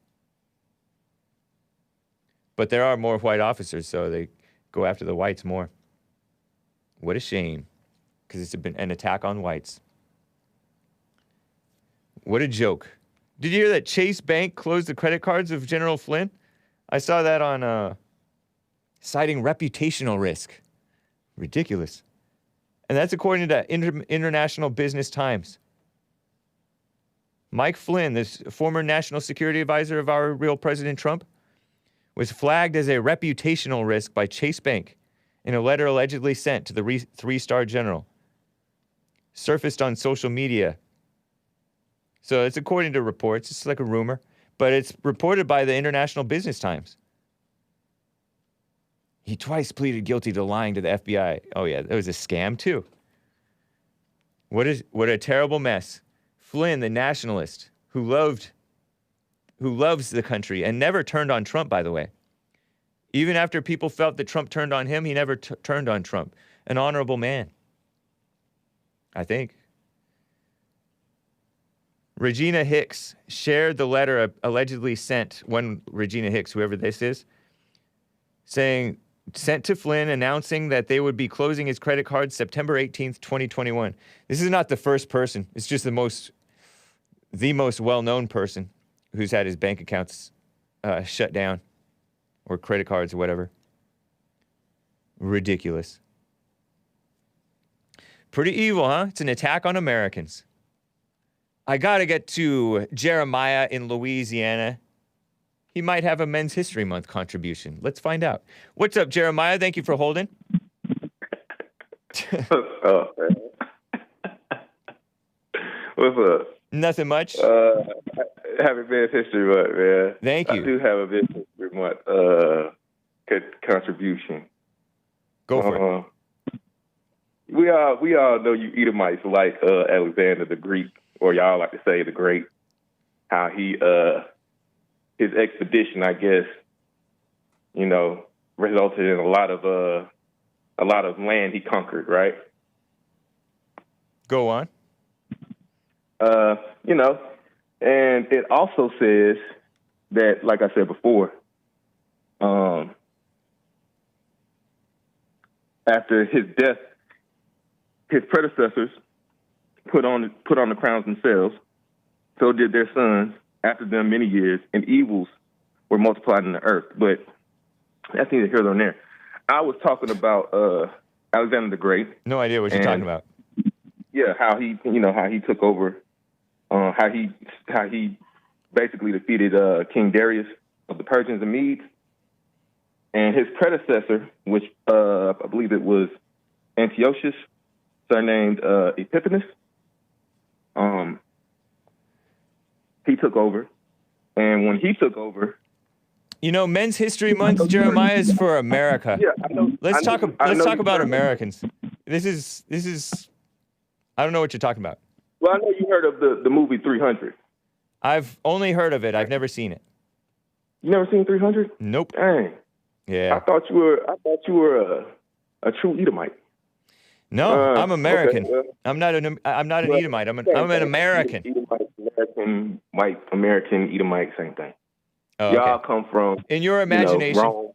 But there are more white officers, so they go after the whites more. What a shame, because it's been an attack on whites. What a joke. Did you hear that Chase Bank closed the credit cards of General Flynn? I saw that on citing reputational risk. Ridiculous. And that's according to International Business Times. Mike Flynn, this former national security advisor of our real President Trump, was flagged as a reputational risk by Chase Bank in a letter allegedly sent to the three-star general. Surfaced on social media. So it's according to reports. It's like a rumor. But it's reported by the International Business Times. He twice pleaded guilty to lying to the FBI. Oh, yeah, that was a scam, too. What a terrible mess. Flynn, the nationalist, who loves the country and never turned on Trump, by the way. Even after people felt that Trump turned on him, he never turned on Trump. An honorable man, I think. Regina Hicks shared the letter allegedly sent, Regina Hicks, whoever this is, sent to Flynn announcing that they would be closing his credit cards September 18th, 2021. This is not the first person. It's just the most well-known person who's had his bank accounts shut down or credit cards or whatever. Ridiculous. Pretty evil, huh? It's an attack on Americans. I got to get to Jeremiah in Louisiana. He might have a Men's History Month contribution. Let's find out. What's up, Jeremiah? Thank you for holding. What's up, man? What's up? Nothing much. Happy Men's History Month, man. Thank you. I do have a Men's History Month contribution. Go for it. We all know you Edomites like Alexander the Greek, or y'all like to say the Great. How he his expedition, I guess, resulted in a lot of land he conquered, right? Go on. And it also says that, like I said before, after his death, his predecessors put on the crowns themselves. So did their sons after them many years, and evils were multiplied in the earth. But that's neither here nor there. I was talking about Alexander the Great. No idea what you're talking about. Yeah, how he took over, how he basically defeated King Darius of the Persians and Medes, and his predecessor, which I believe it was Antiochus, surnamed Epiphanes. He took over, and when he took over, Men's History Month, Jeremiah, is for America. Yeah, I know. Let's talk about Americans. This is. I don't know what you're talking about. Well, I know you heard of the movie 300. I've only heard of it. I've never seen it. You never seen 300? Nope. Dang. Yeah. I thought you were a true Edomite. No, I'm American. Okay, well, I'm not an Edomite. I'm an American. American, white American, Edomite, same thing. Oh, okay. Y'all come from in your imagination. Rome,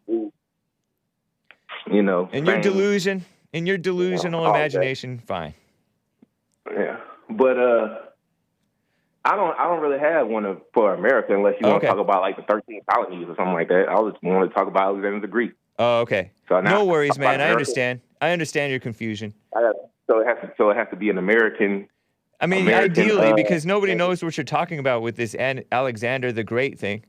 in your delusion, in your delusional imagination, fine. Yeah, but I don't really have one for America unless you want to talk about like the 13 colonies or something like that. I just want to talk about Alexander the Greek. Oh, okay. So no worries, man. I understand. I understand your confusion. So it has to be an American. I mean, ideally, because nobody knows what you're talking about with this Alexander the Great thing.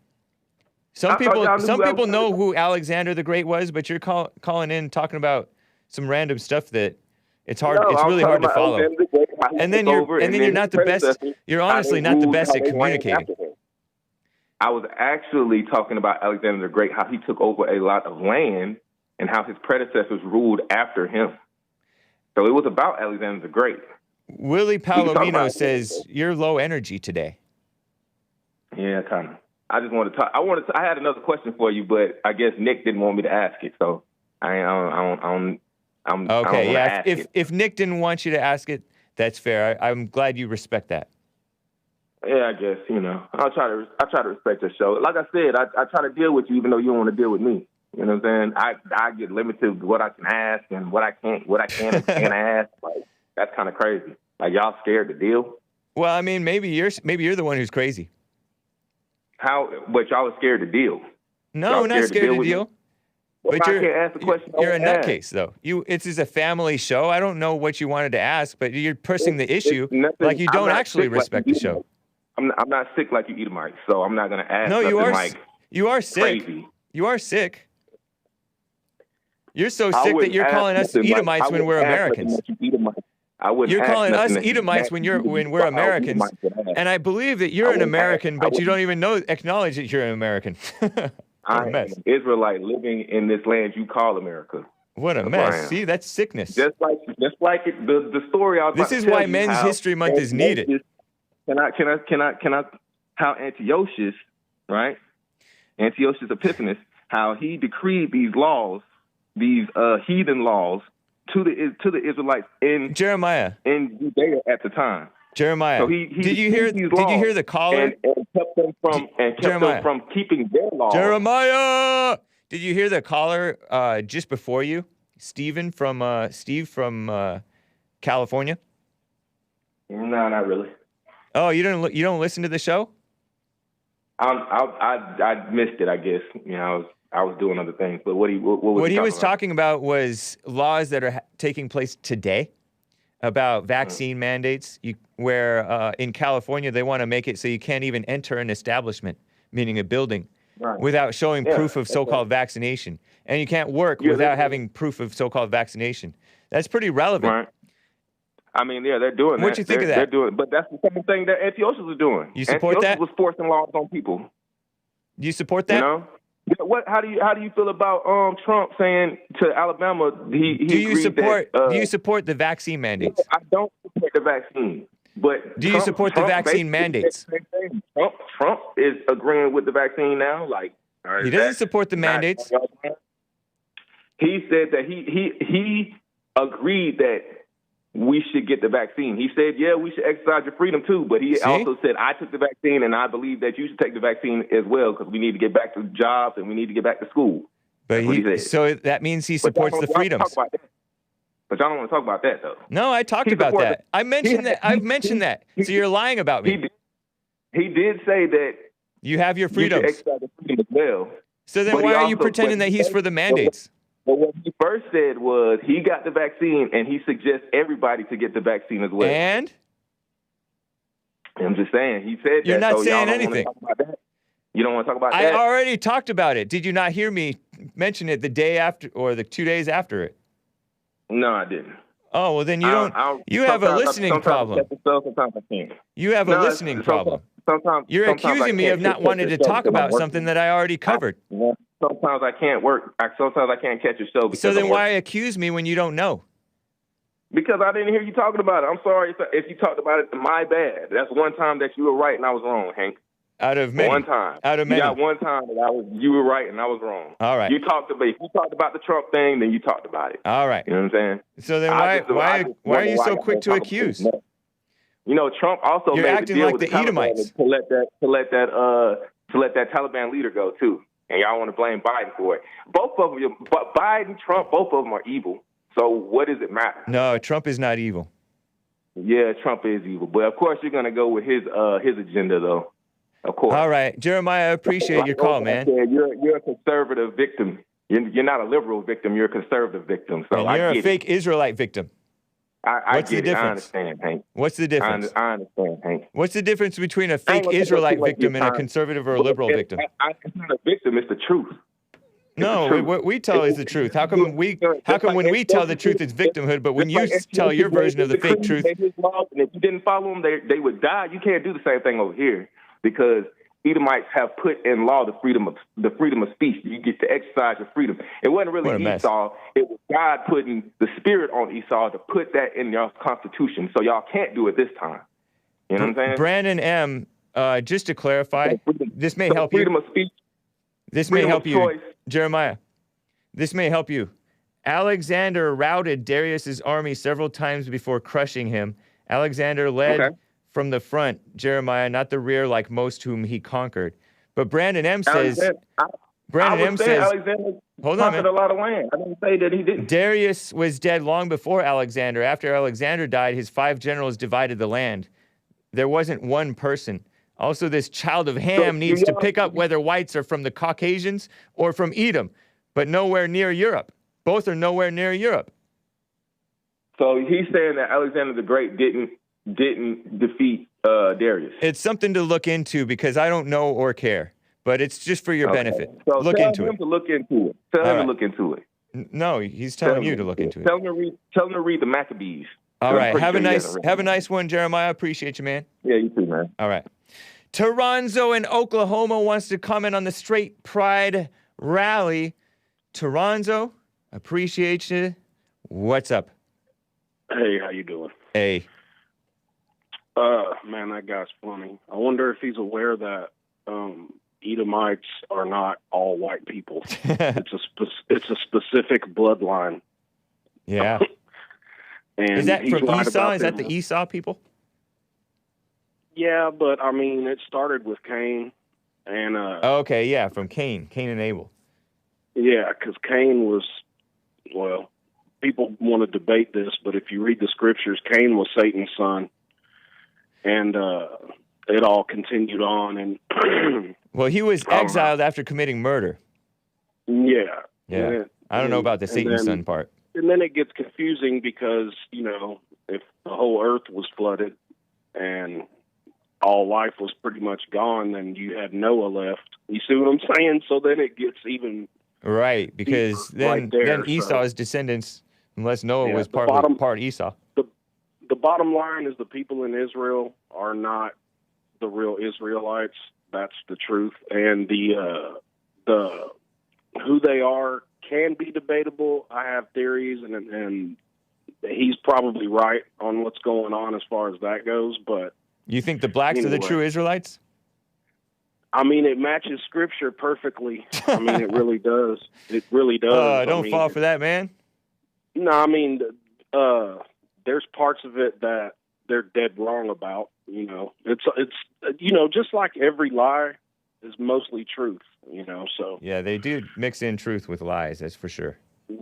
Some people know who Alexander the Great was, but you're calling in talking about some random stuff that it's hard. It's really hard to follow. And then you're not the best. You're honestly not the best at communicating. I was actually talking about Alexander the Great, how he took over a lot of land and how his predecessors ruled after him. So it was about Alexander the Great. Willie Palomino says you're low energy today. Yeah, kind of. I just want to talk. I had another question for you, but I guess Nick didn't want me to ask it, so I don't Okay, yeah. ask it. If Nick didn't want you to ask it, that's fair. I'm glad you respect that. Yeah, I guess, I try to respect your show. Like I said, I try to deal with you even though you don't want to deal with me. You know what I'm saying? I get limited to what I can ask and what I can't and can't ask. Like, that's kind of crazy. Like, y'all scared to deal? Well, I mean, maybe you're the one who's crazy. But y'all are scared to deal. No, not scared to deal. But you're, I can't ask the question. You're a nutcase, though. It's a family show. I don't know what you wanted to ask, but you're pressing the issue like you don't actually respect the show. I'm not sick like you Edomites, so I'm not going to ask. No, you are sick. Crazy. You are sick. You're so sick that you're calling us Edomites when we're Americans. You're calling us Edomites when we're Americans, and I believe that you're an American, but you don't even acknowledge that you're an American. I'm an Israelite living in this land you call America. What a mess! See, that's sickness. Just like the story I was. This is why Men's History Month is needed. Can I? How Antiochus, right? Antiochus Epiphanes, how he decreed these laws, these heathen laws, to the Israelites in Jeremiah, in Judea at the time. Jeremiah, so did you hear the caller and kept them from keeping their laws? Jeremiah, did you hear the caller just before you, Steve from California? No, not really. Oh, you don't listen to the show? I missed it. I guess I was doing other things. But what he was talking about was laws that are taking place today about vaccine mandates. Where in California they want to make it so you can't even enter an establishment, meaning a building, without showing proof of so-called vaccination, and you can't work without having proof of so-called vaccination. That's pretty relevant. Right. I mean, yeah, they're doing that. What you think of that? They're doing, but that's the same thing that Antiochus was doing. You support that? Antiochus was forcing laws on people. Do you support that? How do you feel about Trump saying to Alabama do you support the vaccine mandates? I don't support the vaccine, but do you support the vaccine mandates? Trump is agreeing with the vaccine now. Like, he doesn't support the mandates. He said that he agreed that we should get the vaccine. He said, yeah, we should exercise your freedom too. But he also said, I took the vaccine and I believe that you should take the vaccine as well because we need to get back to jobs and we need to get back to school. But so that means he supports the freedoms. But y'all don't want to talk about that though. No, I talked about that. I mentioned that. I've mentioned that. So you're lying about me. He did say that you have your freedoms. You should exercise your freedom as well. So then why are you pretending that he's for the mandates? But what he first said was he got the vaccine and he suggests everybody to get the vaccine as well. And? I'm just saying. He said You're that. You're not saying anything. You don't want to talk about that? I already talked about it. Did you not hear me mention it the day after or the 2 days after it? No, I didn't. Oh, well, then you don't. You have a listening problem. Sometimes I can't. You have a listening problem. You're accusing me of not wanting to talk about something that I already covered. Sometimes I can't work. Sometimes I can't catch a show. So then why accuse me when you don't know? Because I didn't hear you talking about it. I'm sorry if you talked about it. My bad. That's one time that you were right and I was wrong, Hank. Out of many. One time. Out of many. You got one time that you were right and I was wrong. All right. If you talked about the Trump thing, then you talked about it. All right. You know what I'm saying? So then why are you so quick to accuse? Trump also You're made acting a deal like with the Edomites to let that Taliban leader go too. And y'all want to blame Biden for it. Both of them, Biden, Trump, both of them are evil. So what does it matter? No, Trump is not evil. Yeah, Trump is evil. But of course you're going to go with his agenda, though. Of course. All right. Jeremiah, I appreciate your call, man. You're a conservative victim. You're not a liberal victim. You're a conservative victim. So and you're a fake Israelite victim. What's the difference? I understand, Hank. What's the difference? I understand, Hank. What's the difference between a fake Israelite victim and a conservative or a liberal victim? It's not a victim. It's the truth. No, what we tell is the truth. How come when we tell the truth it's victimhood, but when you tell your version of the fake truth? And if you didn't follow them, they would die. You can't do the same thing over here because Edomites have put in law the freedom of speech. You get to exercise your freedom. It wasn't really Esau. It was God putting the spirit on Esau to put that in your constitution. So y'all can't do it this time. You know what I'm saying? Brandon M. just to clarify, this may help you. Freedom of speech. This may help you, choice. Jeremiah. This may help you. Alexander routed Darius's army several times before crushing him. Alexander led from the front, Jeremiah, not the rear like most whom he conquered. But Brandon M says... Alexander hold on, man. a lot of land. I didn't say that he didn't. Darius was dead long before Alexander. After Alexander died, his 5 generals divided the land. There wasn't one person. Also, this child of Ham needs to pick up whether whites are from the Caucasians or from Edom, but nowhere near Europe. Both are nowhere near Europe. So he's saying that Alexander the Great didn't defeat Darius. It's something to look into because I don't know or care, but it's just for your benefit. So look into it. To look into it. Tell him to look into it. No, he's telling you to look into it. Tell him to read the Maccabees. All right. Have a nice one, Jeremiah. Appreciate you, man. Yeah, you too, man. All right. Toronzo in Oklahoma wants to comment on the Straight Pride rally. Toronzo, appreciate you. What's up? Hey, how you doing? Hey. Man, that guy's funny. I wonder if he's aware that Edomites are not all white people. It's a specific bloodline. Yeah. And is that from right Esau? Is that the Esau people? Yeah, but I mean, it started with Cain, and okay, yeah, from Cain and Abel. Yeah, because Cain was, well, people want to debate this, but if you read the scriptures, Cain was Satan's son, and it all continued on. And well, he was exiled after committing murder. Yeah. Yeah. I don't know about the Satan's son part. And then it gets confusing because, you know, if the whole earth was flooded and all life was pretty much gone, then you had Noah left. You see what I'm saying? So then it gets even... Right, because then Esau's descendants, unless Noah was part Esau. The bottom line is the people in Israel are not the real Israelites. That's the truth. And the who they are can be debatable. I have theories, and he's probably right on what's going on as far as that goes. But you think the blacks are the true Israelites? I mean, it matches Scripture perfectly. I mean, it really does. It really does. Don't fall for that, man. No, I mean, there's parts of it that they're dead wrong about. You know, it's you know, just like every lie is mostly truth. You know, so yeah, they do mix in truth with lies. That's for sure.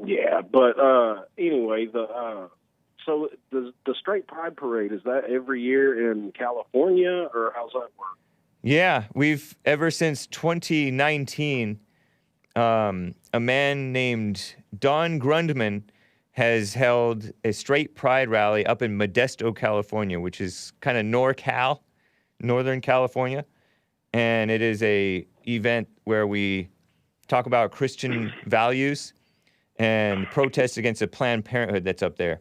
Yeah, but anyway, so the Straight Pride Parade, is that every year in California, or how's that work? Yeah, we've ever since 2019. A man named Don Grundman has held a Straight Pride rally up in Modesto, California, which is kind of NorCal, Northern California. And it is a event where we talk about Christian values and protest against the Planned Parenthood that's up there.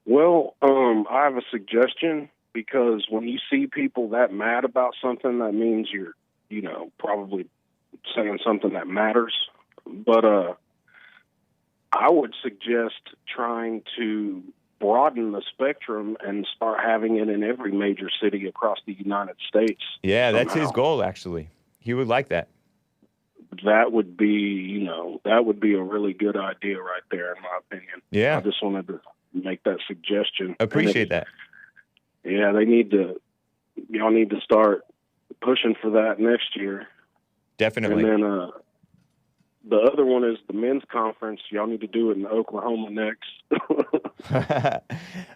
Well, I have a suggestion, because when you see people that mad about something, that means you're, you know, probably saying something that matters. But I would suggest trying to broaden the spectrum and start having it in every major city across the United States. Yeah, that's his goal, actually. He would like that. That would be, you know, that would be a really good idea right there, in my opinion. Yeah. I just wanted to make that suggestion. Appreciate that. Yeah, y'all need to start pushing for that next year. Definitely. And then the other one is the men's conference. Y'all need to do it in Oklahoma next.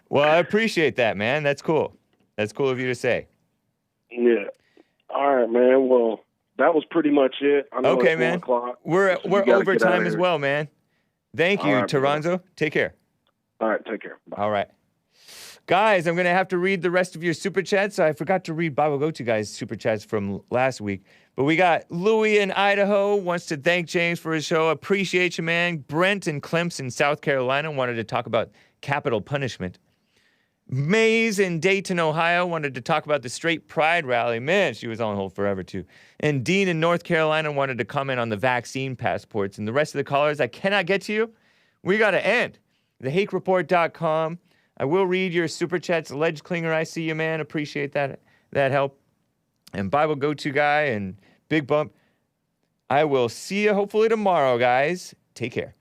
Well, I appreciate that, man. That's cool. That's cool of you to say. Yeah. All right, man. Well, that was pretty much it. I know okay, it's man. 1 o'clock. We're overtime as well, man. Thank you, All right, Toronzo. Take care. All right, take care. Bye. All right. Guys, I'm going to have to read the rest of your super chats. I forgot to read Bible Go-To guys' super chats from last week. But we got Louie in Idaho wants to thank James for his show. Appreciate you, man. Brent in Clemson, South Carolina, wanted to talk about capital punishment. Maze in Dayton, Ohio, wanted to talk about the Straight Pride rally. Man, she was on hold forever, too. And Dean in North Carolina wanted to comment on the vaccine passports. And the rest of the callers, I cannot get to you. We got to end. TheHakeReport.com. I will read your super chats. Ledge Klinger, I see you, man. Appreciate that that help. And Bible go-to guy and Big Bump. I will see you hopefully tomorrow, guys. Take care.